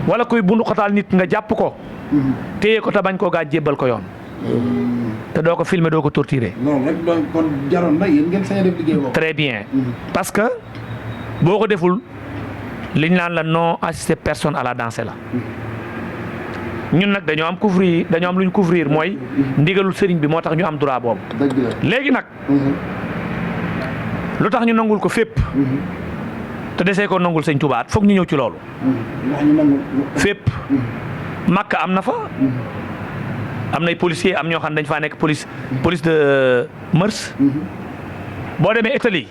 wala kuy bundu xotaal nit nga jàpp ko téye ko te bañ koo gaa jébbal ko yoon te doo ko filmer doo ko torturer. non rek kon jaroon na yéen ngeen sañ a def liggéey boobu. très bien parce que boo ko deful liñ naan la non assister personne à la danse la ñun nag dañoo am couvrir dañoo am lu ñu couvrir mooy ndigalul sëriñ bi moo tax ñu am droit boobu. léegi nag lu tax ñu nangul ko fépp te desee ko nangul sëñ Tuubaa foog ñu ñëw ci loolu. fépp Makka am na fa. am nay policier am ñoo xam ne dañ faa nekk police de mœurs boo demee Italie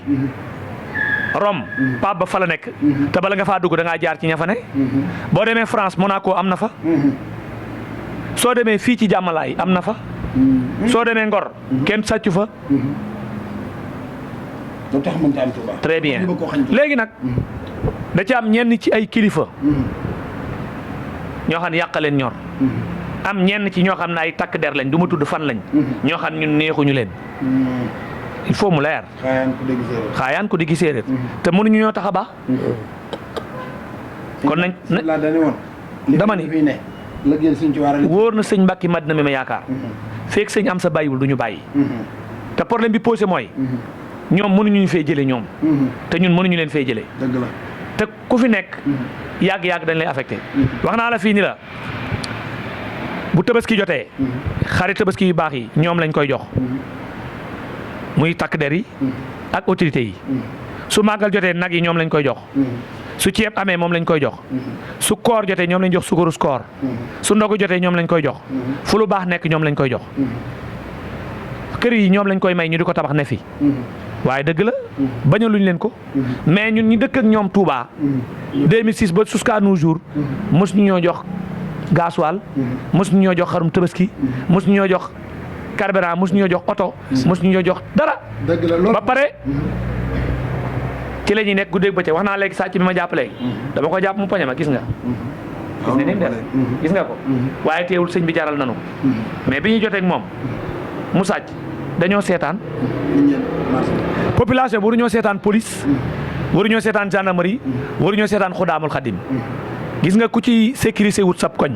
Rome Pape ba fa la nekk te bala nga faa dugg da ngaa jaar ci ña fa ne boo demee France Monaco am na fa soo demee fii ci Jàmmalaay am na fa soo demee Ngor kenn sàccu fa très bien léegi nag da ci am ñenn ci ay kilifa ñoo xam ne yàqaleen ñor am ñenn ci ñoo xam ne ay takk der lañ du ma tudd fan lañ ñoo xam ñun neexuñu leen il faut mu leer xaayaan ko di gisee te mënuñu ñoo tax a baax kon nañ dama ni wóor na sëñ Mbàkke Madina mi ma yaakaar feek sëñ am sa bàyyiwul du ñu bàyyi te problème bi posé mooy ñoom mënuñu ñu fee jëlee ñoom te ñun mënuñu leen fee jëlee te ku fi nekk yàgg-yàgg dañ lay affecté wax naa la fii ni la bu tabaski jotee xari tabaski yu baax yi ñoom lañ koy jox muy takk der yi ak autorités yi su màggal jotee nag yi ñoom lañ koy jox su ceeb amee moom lañ koy jox su koor jotee ñoom lañ jox sukarus koor su ndogu jotee ñoom lañ koy jox fu lu baax nekk ñoom lañ koy jox kër yi ñoom lañ koy may ñu di ko tabax ne fi waaye dëgg la bañaluñ leen ko mais ñun ñi dëkk ak ñoom Touba 2006 ba jusqu'à nos jours mos ñu ñoo jox gasoil mos ñu ñoo jox xarum tabaski mos ñu ñoo jox carburant mos ñu ñoo jox oto mos ñu ñoo jox dara ba pare ci la ñuy nekk guddeeg bëccëg wax naa léegi sàcc bi ma jàpp léegi dama ko jàpp mu poñe ma gis nga gis nga ni mu def gis nga ko waaye teewul sëñ bi jaral nanu ko mais bi ñuy joteeg moom mu sàcc dañoo seetaan population bi waruñoo seetaan police waruñoo seetaan gendarmerie waruñoo seetaan xudaamul xadim gis nga ku ci sécuriser wut sab koñ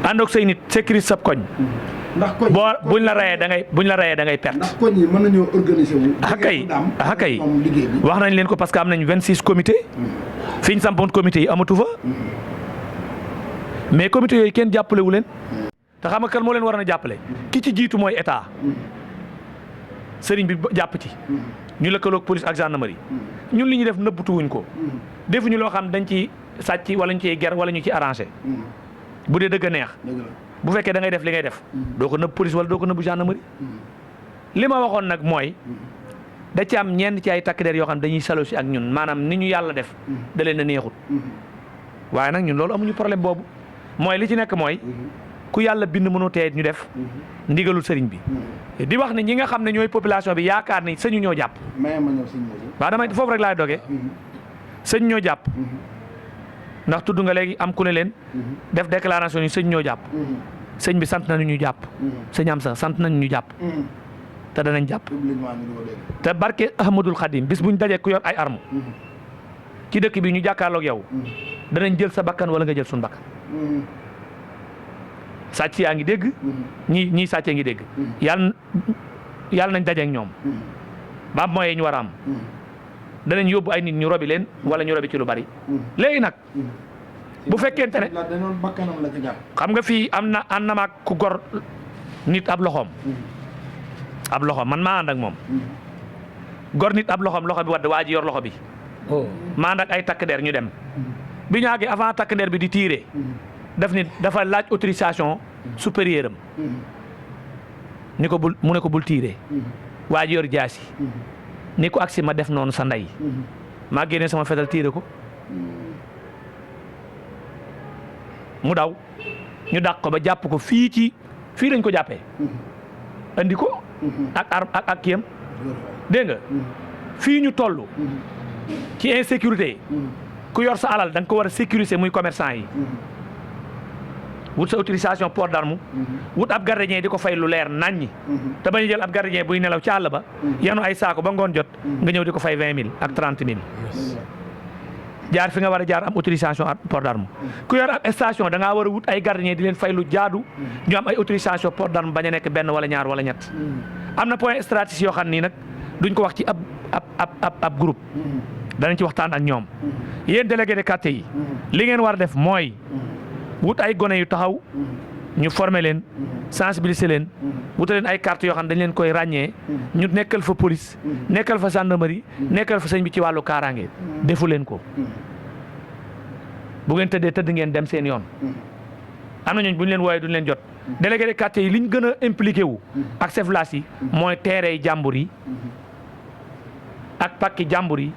ànd ak say nit sécuriser sab koñ ndax koñ buñ la rayee da ngay perte. ndax koñ yi mën nañoo organiser wu. kay wax nañ leen ko parce que am nañ 26 comités fi ñu sampoon comité yi amatu fa mais comité yooyu kenn jàppale wu leen te xam nga kan moo leen war a jàppale ki ci jiitu mooy état sëriñ bi jàpp ci ñu lëkkaloog police ak gendarmerie ñun li ñuy def nëbbatuwuñ ko defuñu loo xam dañ ci sàcc wala ñu ciy ger wala ñu ci arrangé bu dee dëgg a neex bu fekkee da ngay def li ngay def doo ko nëbb police wala doo ko nëbb gendarmerie li ma waxoon nag mooy da ci am ñenn ci ay takk der yoo xam dañuy salo si ak ñun maanaam ni ñu yàlla def da leen a neexut waaye nag ñun loolu amuñu problème boobu mooy li ci nekk mooy ku yàlla bind mënu tee ñu def ndigalul sëriñ bi di wax ne ñi nga xam ne ñooy population bi yaakaar ni sëñu ñoo jàpp waaw damay foofu rek laay doge sëñ ñoo jàpp ndax tudd nga léegi am ku ne leen def déclaration yi sëñ ñoo jàpp sëñ bi sant nañu ñu jàpp sëñ am sa sant nañu ñu jàpp te danañ jàpp te barke Ahmadul Xadim bis buñ dajee ku yor ay arme ci dëkk bi ñu jàkkaarloog yow danañ jël sa bakkan wala nga jël suñu bakkan sàcc yaa ngi dégg ñii sàccee ngi dégg yàlla nañ dajeek ñoom ba am moyen ñu war a am danañ yóbbu ay nit ñu robi leen wala ñu robi ci lu bari léegi nag bu fekkente ne xam nga fii am na maag ku gor nit ab loxoom man maa ànd ak moom gor nit ab loxoom loxo bi wadd waa ji yor loxo bi maa ànd ak ay takk der ñu dem bi ñu àggee avant takk der bi di tirer dafa laaj autorisation supérieure am ni ko mu ne ko bul tirer waa ji yor jaasi ni ko agsi ma def noonu sa ndey maa génnee sama fetal tiire ko mu daw ñu dàq ko ba jàpp ko fii lañ ko jàppee andi ko ak arme ak kiyam dégg nga fii ñu toll ci insécurité ku yor sa alal da nga ko war a sécuriser muy commerçant yi wut sa autorisation port d'arme wut ab gardien di ko fay lu leer naññi te bañu jël ab gardien buy nelaw ci àll ba yanu ay saako ba ngoon jot nga ñëw di ko fay 20 000 ak 30 000 jaar fi nga war a jaar am autorisation port d'arme ku yor ab station da ngaa war a wut ay gardien di leen fay lu jaadu ñu am ay autorisation port d'arme bañ a nekk benn wala ñaar wala ñett am na point stratégique yoo xam nii nag duñ ko wax ci ab groupe danañ ci waxtaan ak ñoom yéen délégué de quartier yi li ngeen war a def mooy wut ay gone yu taxaw ñu former leen sensibiliser leen wuta leen ay carte yoo xam ne dañ leen koy ràññee ñu nekkal fa police nekkal fa gendarmerie nekkal fa sëñ bi ci wàllu kaaraange defu leen ko bu ngeen tëdd ngeen dem seen yoon am na ñooñ bu ñu leen wooyee duñ leen jot délégué de quartier yi li ñu gën a impliqué wu ak chef village yi mooy teerey jàmbur yi ak pakki jàmbur yi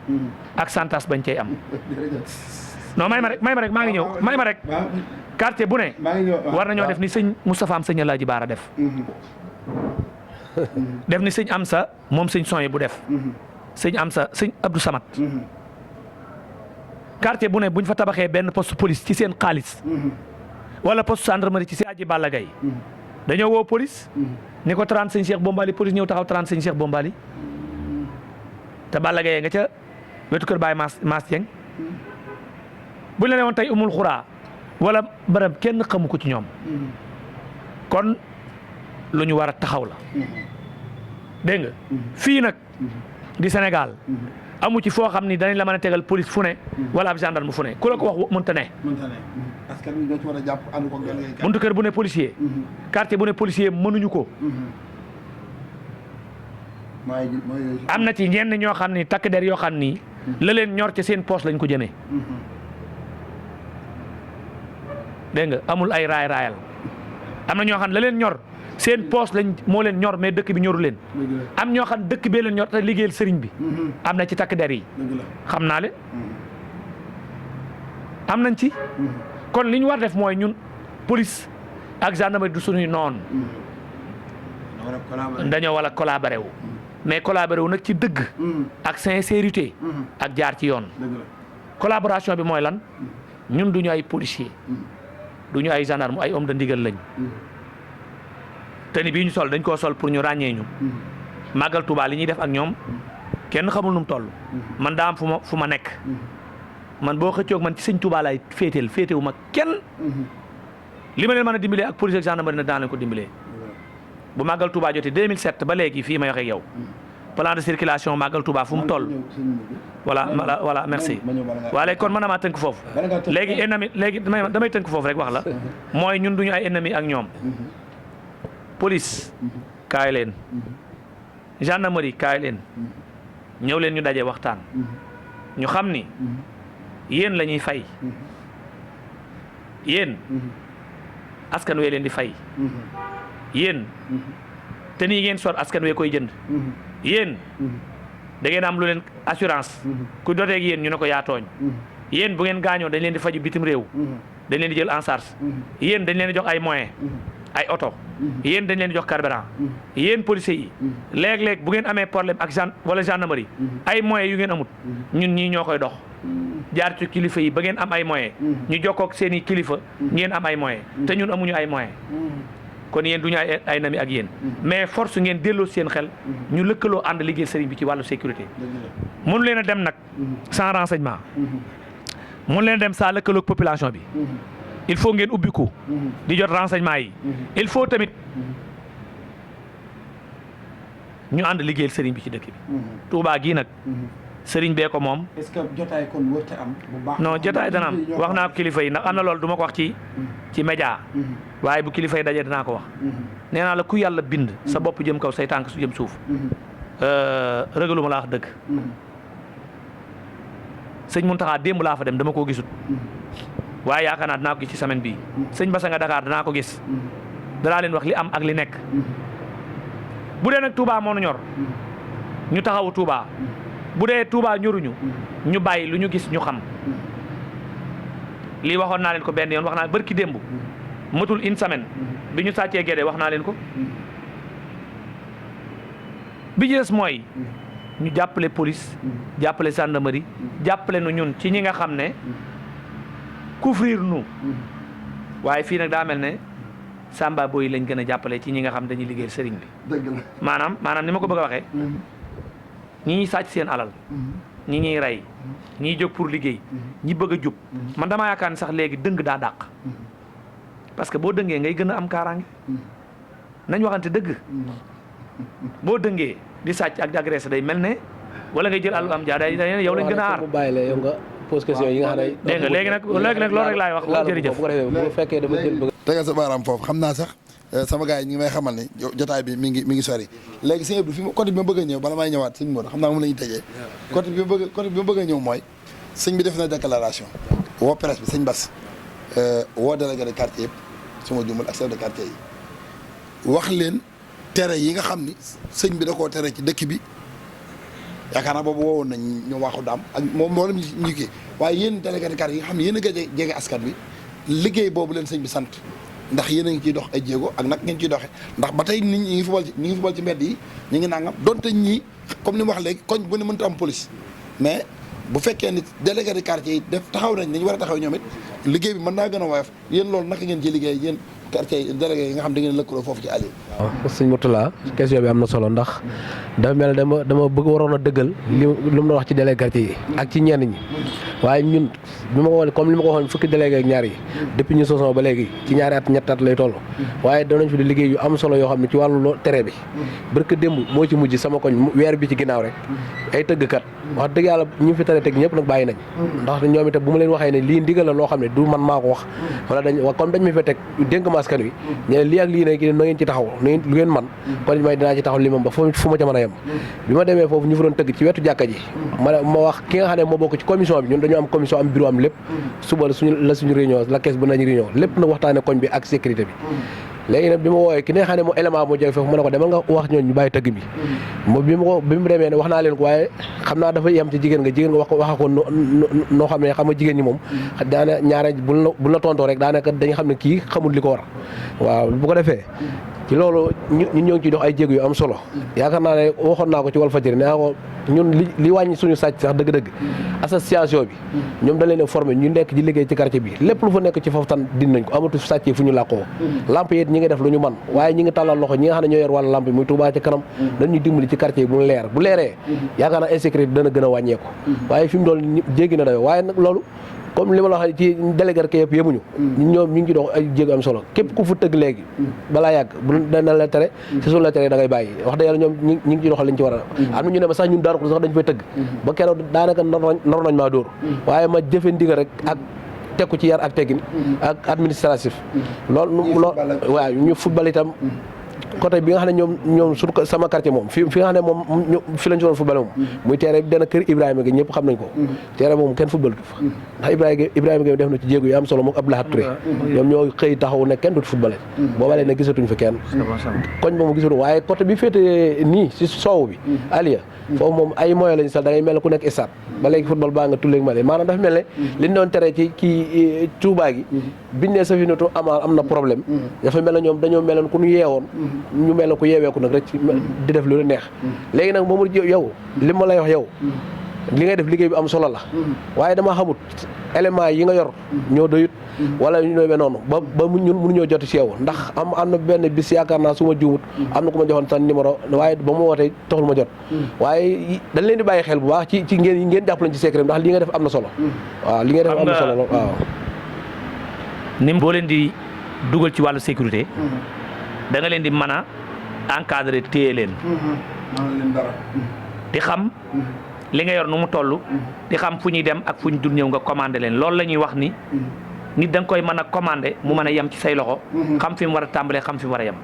ak santas bañ cey am non may ma rek maa ngi ñëw may ma rek quartier bu ne war nañoo def ni sëñ Moustapha am sëñ Alaaji Baara def def ni sëñ Amsa moom sëñ Soye bu def sëñ Amsa sëñ Abdou Samad quartier bu ne buñ fa tabaxee benn poste police ci seen xaalis wala poste gendarmerie ci seen aji Balla Gaye dañoo woo police ni ko 30 sëñ Cheikh Bombali police ñëw taxaw 30 sëñ Cheikh Bombali te Balla Gaye nga ca wetu kër Baye Mass Dieng bu ñu la ne woon tey umul xuraa wala bërëb kenn xamu ko ci ñoom kon lu ñu war a taxaw la dégg nga fii nag di Sénégal amu ci foo xam ni danañ la mën a tegal police fu ne wala ab gendarme fu ne ku la ko wax mënta ne askan wi ñoo ci war a jàpp ànd ko délégué. buntu kër bu ne policier. quartier bu ne policier mënuñu ko. am na ci ñenn ñoo xam ni takk der yoo xam ni. la leen ñor ci seen poche lañ ko jëmee. dégg nga amul ay raayal am na ñoo xam la leen ñor seen poche lañ moo leen ñor mais dëkk bi ñoru leen. am ñoo xam dëkk bee leen ñor te liggéeyal sëriñ bi. am na ci takk der yi. xam naa leen. am nañ ci. kon li ñu war def mooy ñun police ak gendarmerie du suñuy noon. dañoo war a collaborer wu. mais collaborer wu nag ci dëgg. ak sincérité. ak jaar ci yoon. collaboration bi mooy lan ñun duñu ay policier duñu ay gendarme ay homme de ndigal lañ. te ni bii ñu sol dañ koo sol pour ñu ràññee ñu. màggal Tuubaa li ñuy def ak ñoom kenn xamul nu mu toll. man daa am fu ma nekk. man boo xëccoog man ci sëñ Tuubaa laay féetewu ma kenn. li ma leen mën a dimbalee ak police ak gendarmerie nag daan leen ko dimbalee. bu màggal Tuubaa jotee 2007 ba léegi fii may waxee ak yow. plan de circulation màggal Tuubaa fu mu toll. voilà merci. waa léegi kon mën na maa tënk foofu. léegi ennemi léegi damay tënk foofu rek wax la. mooy ñun duñu ay ennemi ak ñoom. police kaay leen. gendarmerie kaay leen. ñëw leen ñu daje waxtaan. ñu xam ni. yéen la ñuy fay. yéen. askan wee leen di fay. yéen. te nii ngeen sol askan wee koy jënd. yéen. da ngeen am lu leen assurance. ku doteeg yéen ñu ne ko yaa tooñ. yéen bu ngeen gaañoo dañ leen di faju bitim réew. dañ leen di jël en charge. yéen dañ leen di jox ay moyens. ay oto. yéen dañ leen di jox carburant. yéen policiers yi. léeg-léeg bu ngeen amee problème ak wala gendarmerie. ay moyens yu ngeen amut. ñun ñii ñoo koy dox. jaar ci kilifa yi ba ngeen am ay moyens. ñu jokkoog seen i kilifa. ngeen am ay moyens. te ñun amuñu ay moyens. kon yéen du ñu ay nami ak yéen. mais force ngeen delloo seen xel. ñu lëkkaloo ànd liggéey sëriñ bi ci wàllu sécurité. mënu leen a dem nag. sans renseignement. mënu leen a dem sans lëkkaloog population bi. il faut ngeen ubbiku. di jot renseignement yi. il faut tamit ñu ànd liggéeyal sëriñ bi ci dëkk bi. Touba gii nag. sëriñ bee ko moom. est-ce que jotaay kon wërte am bu baax. non jotaay dana am wax naa ko kilifa yi ndax am na loolu du ma ko wax ci média. waaye bu kilifa yi dajee danaa ko wax. nee naa la ku yàlla bind. sa bopp jëm kaw say tànk su jëm suuf. rëgalu ma la wax dëgg. sëñ Mountakha démb laa fa dem dama koo gisut. waaye yaakaar naa dinaa ko gis ci semaine bii. sëñ Bassa nga Dakar danaa ko gis. danaa leen wax li am ak li nekk. bu dee nag Touba moo nu ñor. ñu taxawu Touba. bu dee Touba ñoruñu. ñu bàyyi lu ñu gis ñu xam. lii waxoon naa leen ko benn yoon wax naa barki démb. matul une semaine. bi ñu sàccee Guédé wax naa leen ko. bi ci des mooy. ñu jàppale police. jàppale gendarmerie. jàppale nu ñun ci ñi nga xam ne. couvrir nu. waaye fii nag daa mel ne Samba Boy lañ gën a jàppale ci ñi nga xam dañuy liggéeyal sëriñ bi. dëgg la maanaam ni ma ko bëgg a waxee. ñi ñuy sàcc seen alal. ñi ñuy rey. ñiy jóg pour liggéey. ñi bëgg a jub. man damaa yaakaar ni sax léegi dëng daa dàq. parce que boo dëngee ngay gën a am kaaraange. nañ waxante dëgg. boo dëngee di sàcc ak di agressé day mel ne wala ngay jël àllu am jaar day yow lañ gën a aar. pose question yi nga xam ne. dégg nga léegi nag loolu rek laay wax. jërëjëf bu fekkee dama jël bëgg. tegal sa baaraam foofu xam naa sax sama gars yi ñi ngi may xamal ni jotaay bi mi ngi sori léegi sëñ Abdou fi côté bi ma bëgg a ñëw bala may ñëwaat sëñ Modou xam naa moom la ñuy tëjee. côté bi ma bëgg a ñëw mooy sëñ bi def na déclaration. woo presse bi sëñ Bass woo délégué de quartier yëpp suma jumbal ak chef de quartier yi wax leen tere yi nga xam ni sëñ bi da koo tere ci dëkk bi. yaakaar naa boobu woowoon nañ ñu waxu daam ak moom moo leen ñu kii waaye yéen délégué de quartier yi nga xam ne yéen a gën a jege askan bi liggéey boobu leen sëñ bi sant ndax yéen a ngi ciy dox ay jéego ak nag ngeen ciy doxee ndax ba tey nit ñi ngi fubal ci mbedd yi ñu ngi nangam donte ñii comme ni mu wax léegi koñ bu ne mënta am police mais bu fekkee ni délégué de quartier yi def taxaw nañ dañu war a taxaw ñoom it liggéey bi mën naa gën a woyof yéen loolu naka ngeen ci liggéey yéen quartier yi délégué yi nga xam da ngeen lëkkaloo foofu ci àll yi. waaw sëñ Mourtala question bi am na solo ndax dafa mel ne dama bëgg waroon a dëggal lu mu doon wax ci délégué quartier yi ak ci ñenn ñi waaye ñun bi ma ko waxee comme li ma ko waxoon fukki délégué ak ñaar yi depuis ñu sosoo ba léegi ci ñaari at ñetti at lay toll waaye danañ fi di liggéey yu am solo yoo xam ne ci wàllu tere bi barke démb moo ci mujj sama koñ weer bi ci ginnaaw rek ay tëggkat wax dëgg yàlla ñu fi tere teg ñëpp nag bàyyi nañ ndax ñoom itam bu ma leen waxee ne lii ndigal la loo xam ne du man maa ko wax wala comme dañ ma fa teg dénk ma askan wi ñe lii ak lii ne ki na ngeen ci taxaw lu ngeen man kon may dinaa ci taxaw li moom ba fu ma ca mën a yem bi ma demee foofu ñu fa doon tëgg ci wetu jàkka ji ma wax ki nga xam ne moo bokk ci commission bi ñun dañoo am commission am bureau am lépp suba suñu réunion la kees bu nañu réunion lépp nag waxtaane koñ bi ak sécurité bi léegi nag bi ma woowee ki ne xam ne moo élément moo jóge foofu mu ne ko demal nga wax ñooñu ñu bàyyi tëgg bi bi mu demee ne wax naa leen ko waaye xam naa dafa yem ci jigéen nga wax ko noo xam ne xam nga jigéen ñi moom daana ñaare buñ la tontoo rek daanaka dañu xam ne kii xamul li ko war waaw bu ko defee ci loolu ñun ñoo ngi ciy dox ay jéego yu am solo yaakaar naa ne waxoon naa ko ci Walfadjri nee naa ko ñun li wàññi suñu sàcc sax dëgg-dëgg association bi ñoom dañ leen a formé ñu nekk di liggéey ci quartier bi lépp lu fa nekk ci foofu tan din nañ ko amatu sàccee fu ñu làqoo lamp yi ñi ngi def lu ñu man waaye ñi ngi tàllal loxo ñi nga xam ne ñoo yor wàllu lamp yi muy Touba ci kanam dañuy dimbali ci quartier bi bu leeree yaakaar naa insécurité dana gën a wàññeeku waaye fi mu doon jéggi na dayo waaye nag loolu comme li ma la wax ci délégué ke yëpp yemuñu ñoom ñu ngi ci dox ay jéego am solo képp ku fa tëgg léegi balaa yàgg bu dana la tere si suñu la tere da ngay bàyyi wax dëgg yàlla ñoom ñi ngi ci doxal liñ ci war a am na ñu ne ma sax ñun Daaru Xudoos sax dañu fay tëgg ba keroog daanaka nar nañ maa dóor waaye ma jëfe ndigal rek ak tekku ci yar ak teggin ak administratif loolu waaw ñu football itam côté bi nga xam ne ñoom surtout sama quartier moom fi nga xam ne moom fi lañ ci doon football moom muy terrain bi dana kër Ibrahima gi ñëpp xam nañ ko terrain moom kenn football du fa ndax Ibrahima gi def na ci jéego yu am solo moom Abdoulaye Touré ñoom ñoo xëy taxaw ne kenn dut footballé boobalee ne gisatuñ fa kenn koñ ba moom gisatuñ waaye côté bi féete nii si soow bi Aliya foofu moom ay moyen lañu sax da ngay mel ne ku nekk stade ba léegi football baa nga tulleeg ma maanaam dafa mel ne liñ doon tere ci kii Touba gi biñ ne Safinatu Amaan am na problème dafa mel ne ñoom dañoo meloon ku ñu yeewoon ñu mel ne ku yeeweeku nag rek di def lu la neex léegi nag moom yow li ma lay wax yow li ngay def liggéey bi am solo la waaye dama xamut élément yi nga yor ñoo doyut wala ñu ñëwee noonu ba ñun mënuñoo joti si yow ndax am na benn bis yaakaar naa su ma juumut am na ku ma joxoon sa numéro waaye ba ma wootee taxul ma jot waaye dañ leen di bàyyi xel bu baax ci ngeen jàppalañ ci secret ndax li nga def am na solo waaw li nga def am na solo waaw ni boo leen di dugal ci wàllu sécurité da nga leen di mën a encadrer téye leen di xam li nga yor nu mu toll di xam fu ñuy dem ak fu ñu dul ñëw nga commandé leen loolu la ñuy wax ni nit da nga koy mën a commandé mu mën a yem ci say loxo xam fi mu war a tàmbalee xam fi mu war a yem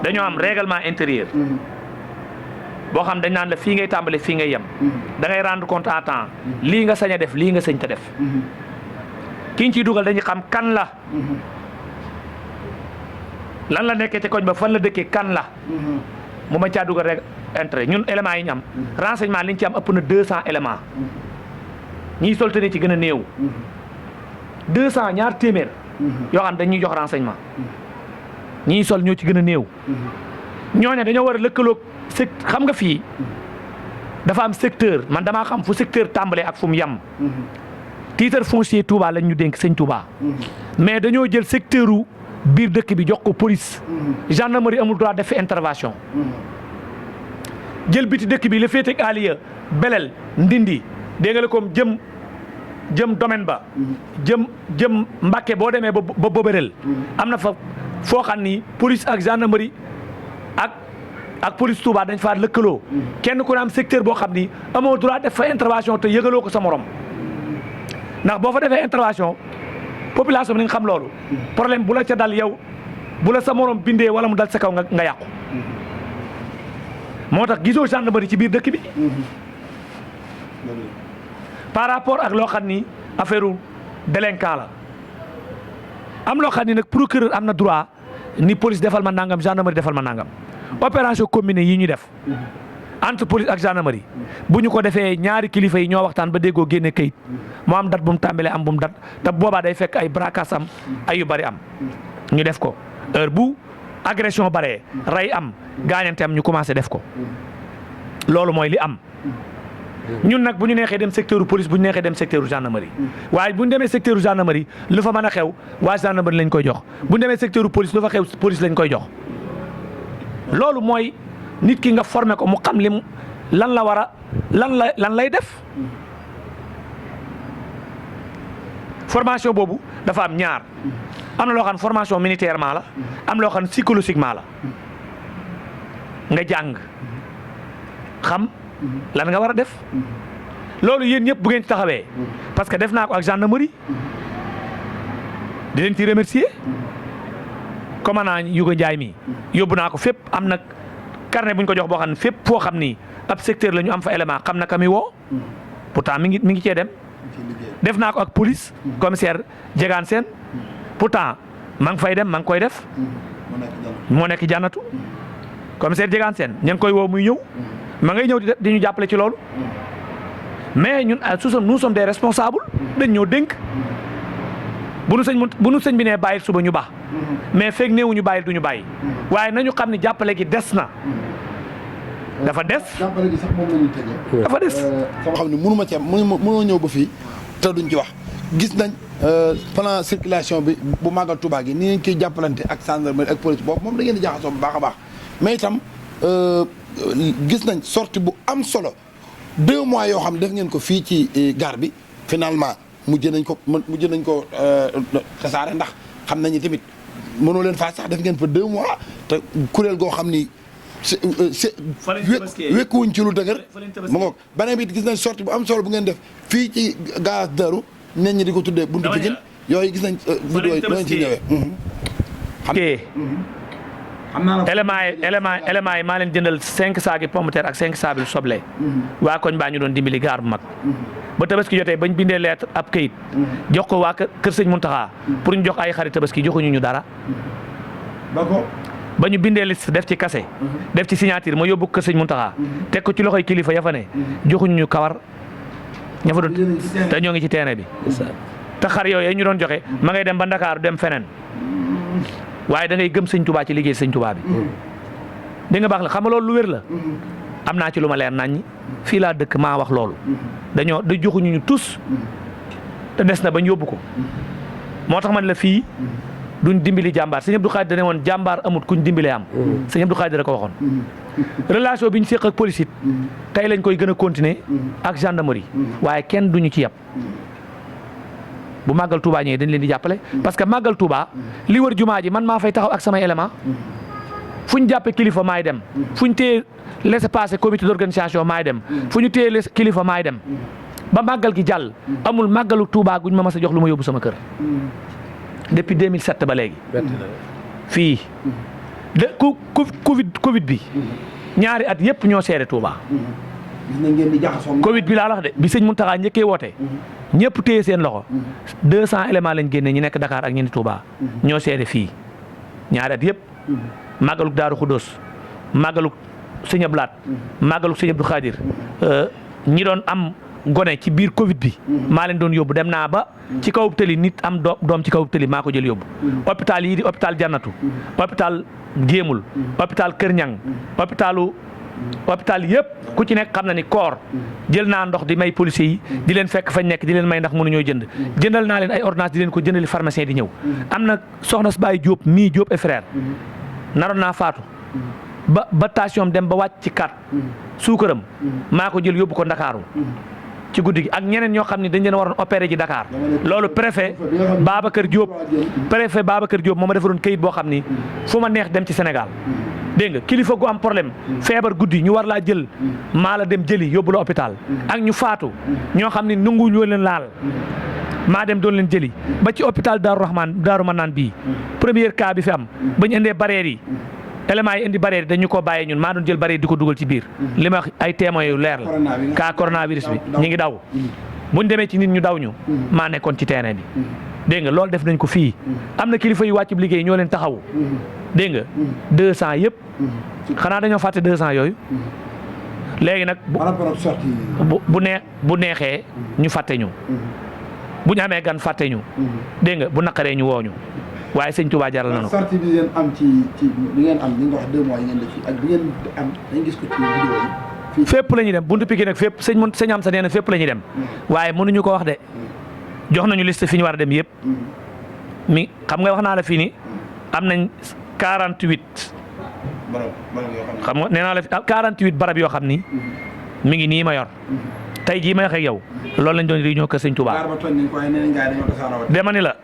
dañoo am règlement intérieur boo xam dañ naan la fii ngay tàmbalee fii ngay yem da ngay rendre compte à temps lii nga sañ a def lii nga sañ ta def ki ñu ciy dugal dañuy xam kan la lan la nekkee ci koñ ba fan la dëkkee kan la mu ma caa dugal rek intérêt ñun éléments yi ñu am renseignement li ñu ci am ëpp na 200 éléments ñiy soltane ci gën a néew 200 ñaar téeméer yoo xam dañuy jox renseignement ñiy sol ñoo ci gën a néew ñooñu dañoo war a lëkkaloog xam nga fii dafa am secteur man damaa xam fu secteur tàmbalee ak fu mu yem titre foncier Touba lañ ñu dénk sëñ Touba mais dañoo jël secteur u biir dëkk bi jox ko police gendarmerie amul droit def fi intervention jël biti dëkk bi la féeteeg Aliya Belel Ndindi dégg nga la comme jëm domaine ba jëm Mbàkke boo demee ba Boberel am na fa foo xam ni police ak gendarmerie ak police Touba dañ faa lëkkaloo kenn ku ne am secteur boo xam ni amoo droit def fa intervention te yëgaloo ko sa morom ndax boo fa defee intervention population bi nañ xam loolu problème bu la ca dal yow bu la sa morom bindee wala mu dal sa kaw nga yàqu moo tax gisoo gendarmerie ci biir dëkk bi par rapport ak loo xam ni affaire délinquant la am loo xam ni nag procureur am na droit ni police defal ma nangam gendarmerie defal ma nangam opération commune yi ñu def entre police ak gendarmerie bu ñu ko defee ñaari kilifa yi ñoo waxtaan ba déggoo génne kayit moo am date bu mu tàmbalee am bu mu date te boobaa day fekk ay braquage am ay yu bari am ñu def ko heure bu agression baree rey am gaañante am ñu commencé def ko loolu mooy li am ñun nag bu ñu neexee dem secteur police bu ñu neexee dem secteur gendarmerie waaye bu ñu demee secteur gendarmerie lu fa mën a xew waa gendarmerie lañ koy jox bu ñu demee secteur police lu fa xew police lañ koy jox loolu mooy nit ki nga formé ko mu xam lim lan la war a lan lay def formation boobu dafa am ñaar am na loo xam formation militairement la am loo xam psychologiquement la nga jàng xam lan nga war a def loolu yéen ñëpp bu ngeen ci taxawee parce que def naa ko ak gendarmerie di leen ci remercier commandant Yuga Ndiaye mi yóbbu naa ko fépp am na carnet bu ñu ko jox boo xam ne fépp foo xam ni ab secteur la ñu am fa élément xam na ka mi woo pourtant mi ngi cee dem def naa ko ak police commissaire Jegaan Sène pourtant maa ngi fay dem maa ngi koy def moo nekk jànnatu commissaire Jegaan Sène ña ngi koy woo muy ñëw ma ngay ñëw di ñu jàppale ci loolu mais ñun nous sommes des responsables dañ ñoo dénk bu nu sëñ bi nee bàyyil suba ñu baax mais feeg néewuñu bàyyil du ñu bàyyi waaye nañu xam ne jàppale gi des na dafa des. jàppale gi sax moom la ñuy tëjee. dafa des. sama xam ne mënoo ñëw ba fii te duñ ci wax gis nañ plan circulation bi bu màggal Touba gi ni ngeen koy jàppalante ak gendarmerie ak police boobu moom da ngeen di jaxasoo bu baax a baax mais itam gis nañ sortie bu am solo 2 mois yoo xam def ngeen ko fii ci gare bi finalement mujj nañ ko tasaare ndax xam nañu tamit mënoo leen faa sax def ngeen fa 2 mois te kuréel goo xam ni wekkuwuñ ci lu dëgër mu ngoog beneen bi gis nañ sortie bu am solo bu ngeen def fii ci gaz Daru nit ñi di ko tuddee buntu Pikine yooyu gis nañ vidéo yi lañ ci ñëwee élément yi maa leen jëndal 5 saaki pomme de terre ak 5 saabi soble waa koñ baa ñu doon dimbali gaar bu mag ba tabaski jotee bañ bindee lettre ab kayit jox ko waa kër sëñ Muntaxa pour ñu jox ay xarit tabaski joxuñu ñu dara ba ñu bindee liste def ci kase def ci signature ma yóbbu kër sëñ Muntaxa teg ko ci loxoy kilifa ya fa ne joxuñu ñu kawar ña fa doon te ñoo ngi ci terrain bi te xar yooyu ñu doon joxe ma ngay dem ba Ndakaaru dem feneen waaye da ngay gëm sëñ Touba ci liggéey sëñ Touba bi di nga baax la xam nga loolu lu wér la am naa ci lu ma leer naññi fii laa dëkk maa wax loolu da joxuñu ñu tus te des na bañ yóbbu ko moo tax man la fii duñ dimbali jàmbaar sëñ Abdou Khadir da ne woon jàmbaar amut kuñ dimbalee am sëñ Abdou Khadir da ko waxoon relation bi ñu séq ak police it tey lañ koy gën a continuer ak gendarmerie waaye kenn duñu ci yab bu màggal Touba ñëwee dañ leen di jàppale parce que màggal Touba li wër jumaa ji man maa fay taxaw ak samay élément fu ñu jàppee kilifa maay dem fu ñu téye laissez-passer comité d'organisation maay dem fu ñu téye kilifa maay dem ba màggal gi jàll amul màggalu Touba guñ ma mas a jox lu ma yóbbu sama kër depuis 2007 ba léegi fii de Covid bi ñaari at yëpp ñoo seere Touba Covid bi laa wax de bi sëñ Mountakha njëkkee woote ñëpp téye seen loxo 200 éléments lañ génne ñi nekk Dakar ak ñi ni Touba ñoo seede fii ñaari at yëpp màggaluk Daaru Xuddoos màggaluk sëñ Ablaat màggaluk sëñ Abdou Khadir ñi doon am gone ci biir Covid bi maa leen doon yóbbu dem naa ba ci kaw tëli nit am doom ci kaw tëli maa ko jël yóbbu hôpital yii di hôpital Jannatu hôpital Géemul hôpital Kër Ñang hôpital yëpp ku ci nekk xam na ni koor jël naa ndox di may policiers yi di leen fekk fañ nekk di leen may ndax mënuñoo jëndal naa leen ay ordonnance di leen ko jëndali pharmacien di ñëw am na soxna si Baye Diop mii Diop et frère naroon naa faatu ba tension dem ba wàcc ci 4 suukaram maa ko jël yóbbu ko Ndakaaru ci guddi gi ak ñeneen ñoo xam ne dañ leen waroon opéré ji Dakar loolu préfet Babacar Diop moo ma defaroon kayit boo xam ni fu ma neex dem ci Sénégal dégg nga kilifa gu am problème feebar guddi ñu war laa jël maa la dem jëli yóbbu la hôpital ak ñu faatu ñoo xam ne nanguwuñu leen laal maa dem doon leen jëli ba ci hôpital Daaru Manaan bii premier cas bi fi am bañ indee barrières yi éléments yi indi barrière dañu ko bàyyee ñun maa doon jël barrière di ko dugal ci biir li ma wax ay témoins yu leer la cas coronavirus bi ñu ngi daw buñ demee ci nit ñu daw ñu maa nekkoon ci terrain bi dégg nga loolu def nañ ko fii am na kilifa yu wàcc liggéey ñoo leen taxawu dégg nga 200 yëpp xanaa dañoo fàtte 200 yooyu léegi nag bu neexee ñu fàtte ñu bu ñu amee gan fàtte ñu dégg nga bu naqaree ñu woo ñu waaye sëñ Touba jaral nañu ko. sortie bi ngeen am ci bi ngeen am li nga wax 2 mois yi ngeen def fii ak bi ngeen am dañ gis ko ci vidéo yi. fépp la ñuy dem buntu Pikine nag fépp sëñ am sa nee na fépp la ñuy dem waaye mënuñu ko wax de jox nañu liste fi ñu war a dem yëpp mi xam nga wax naa la fii ni am nañ 48 xam nga nee naa la 48 barab yoo xam ni mi ngi nii ma yor tey jii may wax ak yow loolu lañ doon réunion kër sëñ Touba dema ni la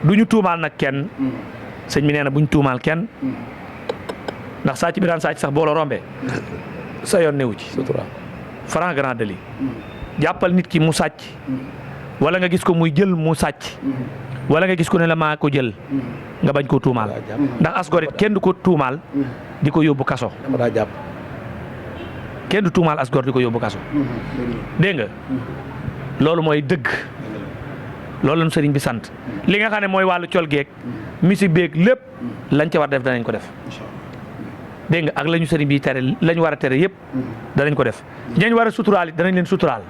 du ñu tuumaal nag kenn sëñ bi nee na bu ñu tuumaal kenn ndax sàcc bi daan sàcc sax boo la rombee sa yoon newu ci franc grand délit jàppal nit ki mu sàcc wala nga gis ko muy jël mu sàcc wala nga gis ku ne la maa ko jël nga bañ koo tuumaal ndax asgor it kenn du ko tuumaal di ko yóbbu kaso dama daa jàpp kenn du tuumaal asgor di ko yóbbu kaso dégg nga loolu mooy dëgg loolu lañu sëriñ bi sant li nga xam ne mooy wàllu col geeg musique beeg lépp lañ ca war def danañ ko def dégg nga ak lañu sëriñ bi tere lañ war a tere yëpp danañ ko def ñañ war a suturaal it danañ leen suturaal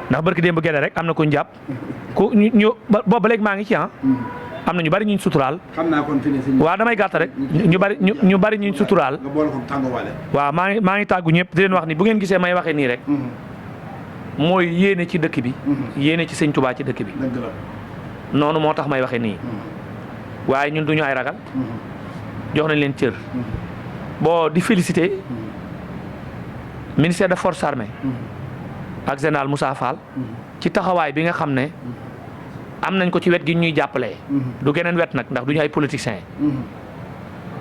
ndax barki démb gele rek am na ko ñu jàpp ku ñu boobu ba léegi maa ngi ci am na ñu bari ñu suturaal. xam naa kon fi ne waaw damay gàtt rek ñu bari ñu suturaal. nga boole ko tàngowaale. waaw maa ngi tàggu ñëpp di leen wax ni bu ngeen gisee may waxee nii rek. mooy yéene ci dëkk bi. yéene ci sëñ Touba ci dëkk bi. dëgg la. noonu moo tax may waxee nii. waaye ñun duñu ay ragal. jox nañ leen cër. boo di féliciter ministère des forces armées. ak général Moussa Fall. ci taxawaay bi nga xam ne. am nañ ko ci wet gi ñuy jàppale. du geneen wet nag ndax du ñu ay politiciens.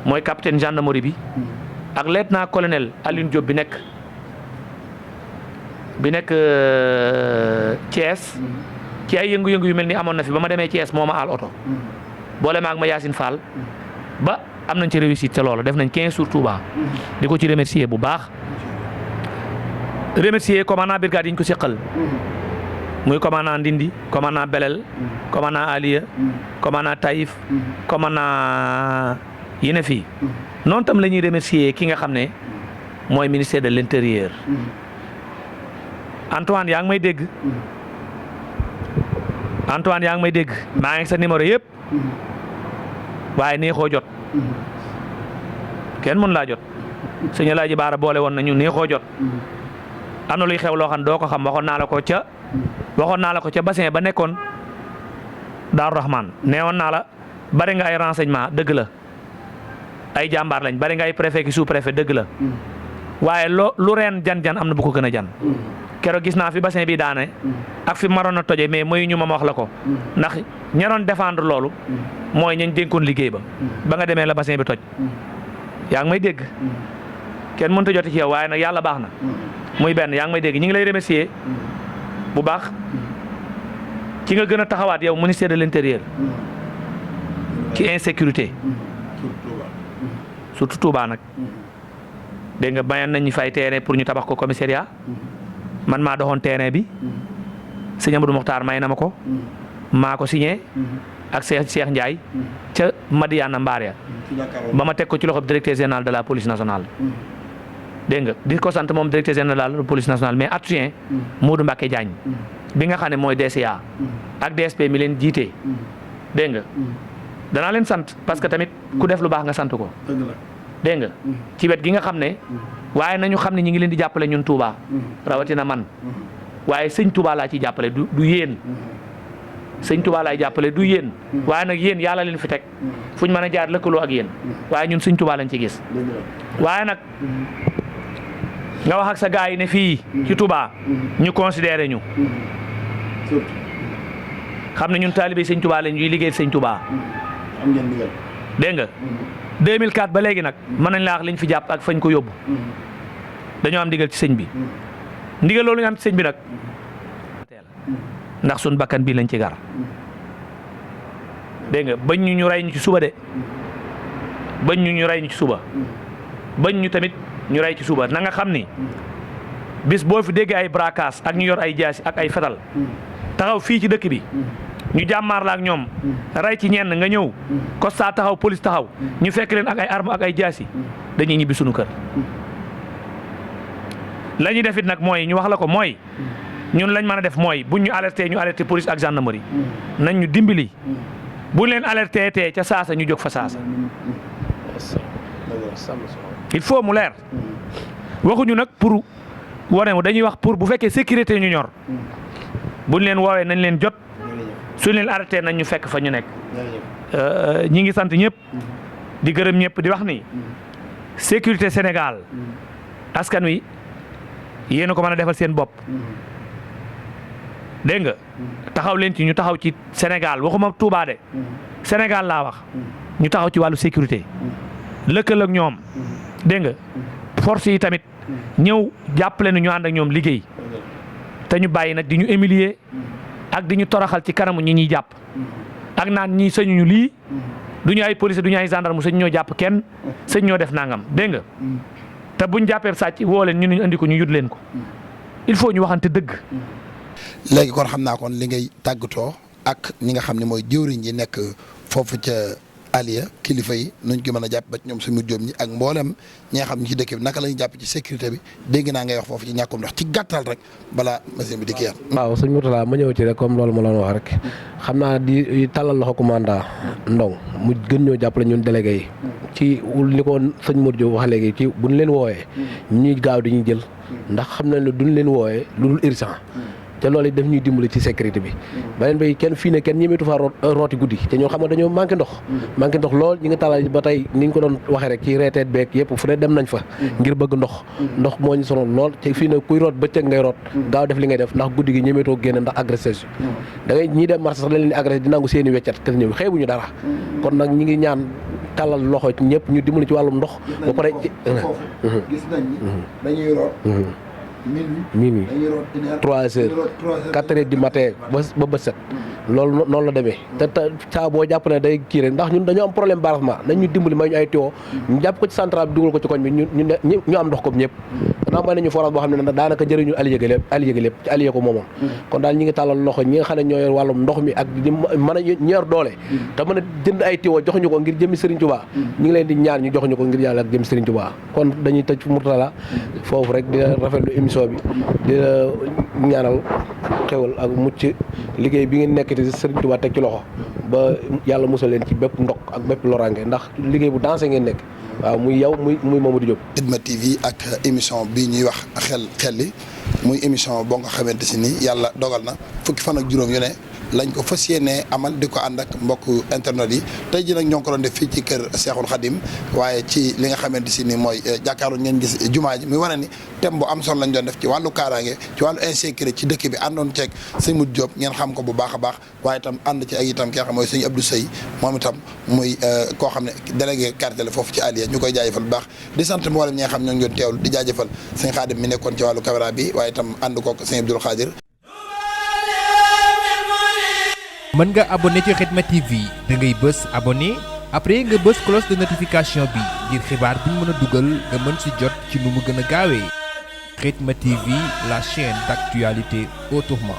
mooy capitaine gendarmerie bi. ak lieutenant colonel Alioune Diop bi nekk Thiès. ci ay yëngu-yëngu yu mel ni amoon na fi ba ma demee Thiès moo ma aal oto. boole ma ak ma Yacine Fall. ba am nañ ci réussite te loolu def nañ 15 jours Touba. di ko ci remercier bu baax. remercier commandant brigade yi ñu ko seqal. muy commandant Ndindi commandant Belel commandant Aliya commandant Taïf commandant yi ne fii noonu tam la ñuy remercier ki nga xam ne mooy ministère de l'intérieur. Antoine yaa ngi may dégg Antoine yaa ngi may dégg maa ngi sa numéro yëpp waaye neexoo jot kenn mën laa jot sëñ Alaaji Baara boole woon nañu neexoo jot am na luy xew loo xam doo ko xam waxoon naa la ko ca bassin ba nekkoon Daaru Rahman neewoon naa la bari nga ay renseignement dëgg la ay jàmbaar lañ bari nga ay préfet ki sous préfet dëgg la waaye lu reen jan am na bu ko gën a jan keroog gis naa fi bassin bi daane ak fi maroon a toje mais mooy ñu ma wax la ko ndax ña doon défendre loolu mooy ñañ dénkoon liggéey ba nga demee la bassin bi toj yaa ngi may dégg kenn mënta joti ci yow waaye nag yàlla baax na muy benn yaa ngi may dégg ñu ngi lay remercier bu baax ci nga gën a taxawaat yow ministère de l'intérieur ci insécurité surtout Touba nag dégg nga bayan nañ ñu fay terrain pour ñu tabax ko commissariat man maa doxoon terrain bi sëñ Amadou Mokhtar may na ma ko maa ko signé ak Cheikh Ndiaye ca Madiana Mbaar ya ba ma teg ko ci loxo directeur général de la police nationale dégg nga di ko sant moom directeur général de la police nationale mais adjoint Modou Mbacké Diagne bi nga xam ne mooy DCA ak DSP mi leen jiite dégg nga danaa leen sant parce que tamit ku def lu baax nga sant ko dégg nga ci wet gi nga xam ne waaye nañu xam ne ñi ngi leen di jàppale ñun Touba rawatina man waaye sëñ Touba laa ciy jàppale du yéen sëñ Touba laay jàppale du yéen waaye nag yéen yàlla leen fi teg fuñ mën a jaar lëkkaloo ak yéen waaye ñun sëñ Touba lañ ci gis waaye nag nga wax ak sa gars yi ne fii ci Touba ñu considéré ñu xam ne ñun taalibe sëñ Touba lañ ñuy liggéey sëñ Touba dégg nga 2004 ba léegi nag mën nañ laa wax liñ fi jàpp ak fañ ko yóbbu dañoo am ndigal ci sëñ bi ndigal loolu ñu am ci sëñ bi nag ndax sun bakkan bii lañ ci gar dégg nga bañ ñu rey ñu ci suba de bañ ñu rey ñu ci suba bañ ñu tamit ñu rey ci suba na nga xam ni bis boo fi déggee ay braquage ak ñu yor ay jaasi ak ay fetal taxaw fii ci dëkk bi ñu jàmmaar la ak ñoom rey ci ñenn nga ñëw Costa taxaw police taxaw ñu fekk leen ak ay arme ak ay jaasi dañuy ñibbi sunu kër la ñuy def it nag mooy ñu wax la ko mooy ñun lañ mën a def mooy buñ ñu alerté police ak gendarmerie nañ ñu dimbali buñ leen alerté tee ca saasa ñu jóg fa saasa il faut mu leer waxuñu nag pour wane wu dañuy wax pour bu fekkee sécurité ñu ñor buñ leen woowee nañ leen jot suñ leen arrêté nañ ñu fekk fa ñu nekk ñi ngi sant ñëpp di gërëm ñëpp di wax ni sécurité Sénégal askan wi yéen a ko mën a defal seen bopp dégg nga taxaw leen ci ñu taxaw ci Sénégal waxuma Touba de Sénégal laa wax ñu taxaw ci wàllu sécurité lëkkal ak ñoom dégg nga force yi tamit ñëw jàppale nu ñu ànd ak ñoom liggéey te ñu bàyyi nag di ñu humilier ak di ñu toroxal ci kanamu ñi ñuy jàpp ak naan ñii sëñuñu lii du ñu ay police du ñu ay gendarme sëñ ñoo jàpp kenn sëñ ñoo def nangam dégg nga te buñ jàppee sàcc woo leen ñu indi ko ñu yut leen ko il faut ñu waxante dëgg. léegi kon xam naa kon li ngay tàggatoo ak ñi nga xam ne mooy jëwriñ yi nekk foofu ca Aliya kilifa yi nuñ ko mën a jàpp ba ci ñoom suñu jóom ñi ak mboolem ñi nga xam ne ci dëkk bi naka la ñuy jàpp ci sécurité bi dégg naa ngay wax foofu ci ñàkkum ndox ci gàttal rek balaa machine bi di kii waaw sëñ Mourtala ma ñëw ci rek comme loolu ma doon wax rek xam naa di tàllal loxo commandant Ndong mu gën ñoo jàppale ñun délégué yi ci li ko sëñ Modou Diop wax léegi ci buñ leen wooyee ñuy gaaw di ñu jël ndax xam nañ ne duñ leen wooyee lu dul urgent te loolu daf ñuy dimbali ci sécurité bi beneen bay kenn fii ne kenn ñemeetu faa rooti guddi te ñoo xam ne dañoo manqué ndox lool ñi nga talal ba tey ni ñu ko doon waxee rek ci reeteet beeg yëpp fu ne dem nañ fa ngir bëgg ndox moo ñu sonal lool te fii ne kuy root bëccëg ngay root gaaw def li ngay def ndax guddi gi ñemeetoo génn ndax agressé da ngay ñii dem marché sax dañ leen di agressé di nangu seeni weccat te ñëw xeebuñu dara kon nag ñi ngi ñaan tàllal loxo ci ñëpp ñu dimbali ci wàllum ndox ba pare gis nañ ni dañuy root minuit 3 heures 4 heures du matin ba bët set loolu noonu la demee te saa boo jàpp ne day kii rek ndax ñun dañoo am problème barassement nañ ñu dimbali may ñu ay tuyau ñu jàpp ko ci central bi dugal ko ci koñ bi ñu am ndox comme ñëpp ndax may nañu forage boo xam ne daanaka jëriñu aliyéegi lépp ci aliyé ko moomoon kon daal ñi ngi tàllal loxo ñi nga xam ne ñoo yor wàllum ndox mi ak ñi mën a ñu yor doole te mën a jënd ay tuyau joxuñu ko ngir jëmi Serigne Touba ñi ngi leen di ñaan ñu joxuñu ko ngir yàlla ak jëmi Serigne Touba kon dañuy tëj Mourtala foofu rek di rafetlu émission bi di ñaanal xewal ak mucc liggéey bi ngeen nekk ci Serigne Touba teg ci loxo ba yàlla musal leen ci bépp ndok ak bépp loraange ndax liggéey bu dansé ngeen nekk waaw muy yow muy Mamadou Diop. Khidma TV ak émission bii ñuy wax xelli muy émission boo nga xamante si ni yàlla dogal na fukki fan ak juróom yu ne lañ ko fas yéenee amal di ko ànd ak mbokk internet yi tey ji nag ñoo ngi ko doon def fii ci kër Cheikhul Khadim waaye ci li nga xamante si ni mooy jàkkaarloo ngeen gis jumaa ji muy wane ni thème bu am solo lañ doon def ci wàllu kaaraange ci wàllu insécurité ci dëkk bi àndoon ceeg sëñ Modou Diop ngeen xam ko bu baax a baax waaye itam ànd ci ak itam ki nga xam mooy sëñ Abdou Seye moom itam muy koo xam ne délégué quartier la foofu ci Aliya ñu koy jaajëfal bu baax di sant mboolem ñi nga xam ñoo ngi doon teewlu di jaajëfal sëñ Khadim mi nekkoon ci wàllu caméra bi waaye itam ànd kook sëñ Abdoul Khadir. mën nga abonné ci Khidma TV da ngay bës abonné après nga bës cloche de notification bi ngir xibaar bu ñu mën a dugal nga mën ci jot ci nu mu gën a gaawee Khidma TV, la chaîne d'actualité autrement.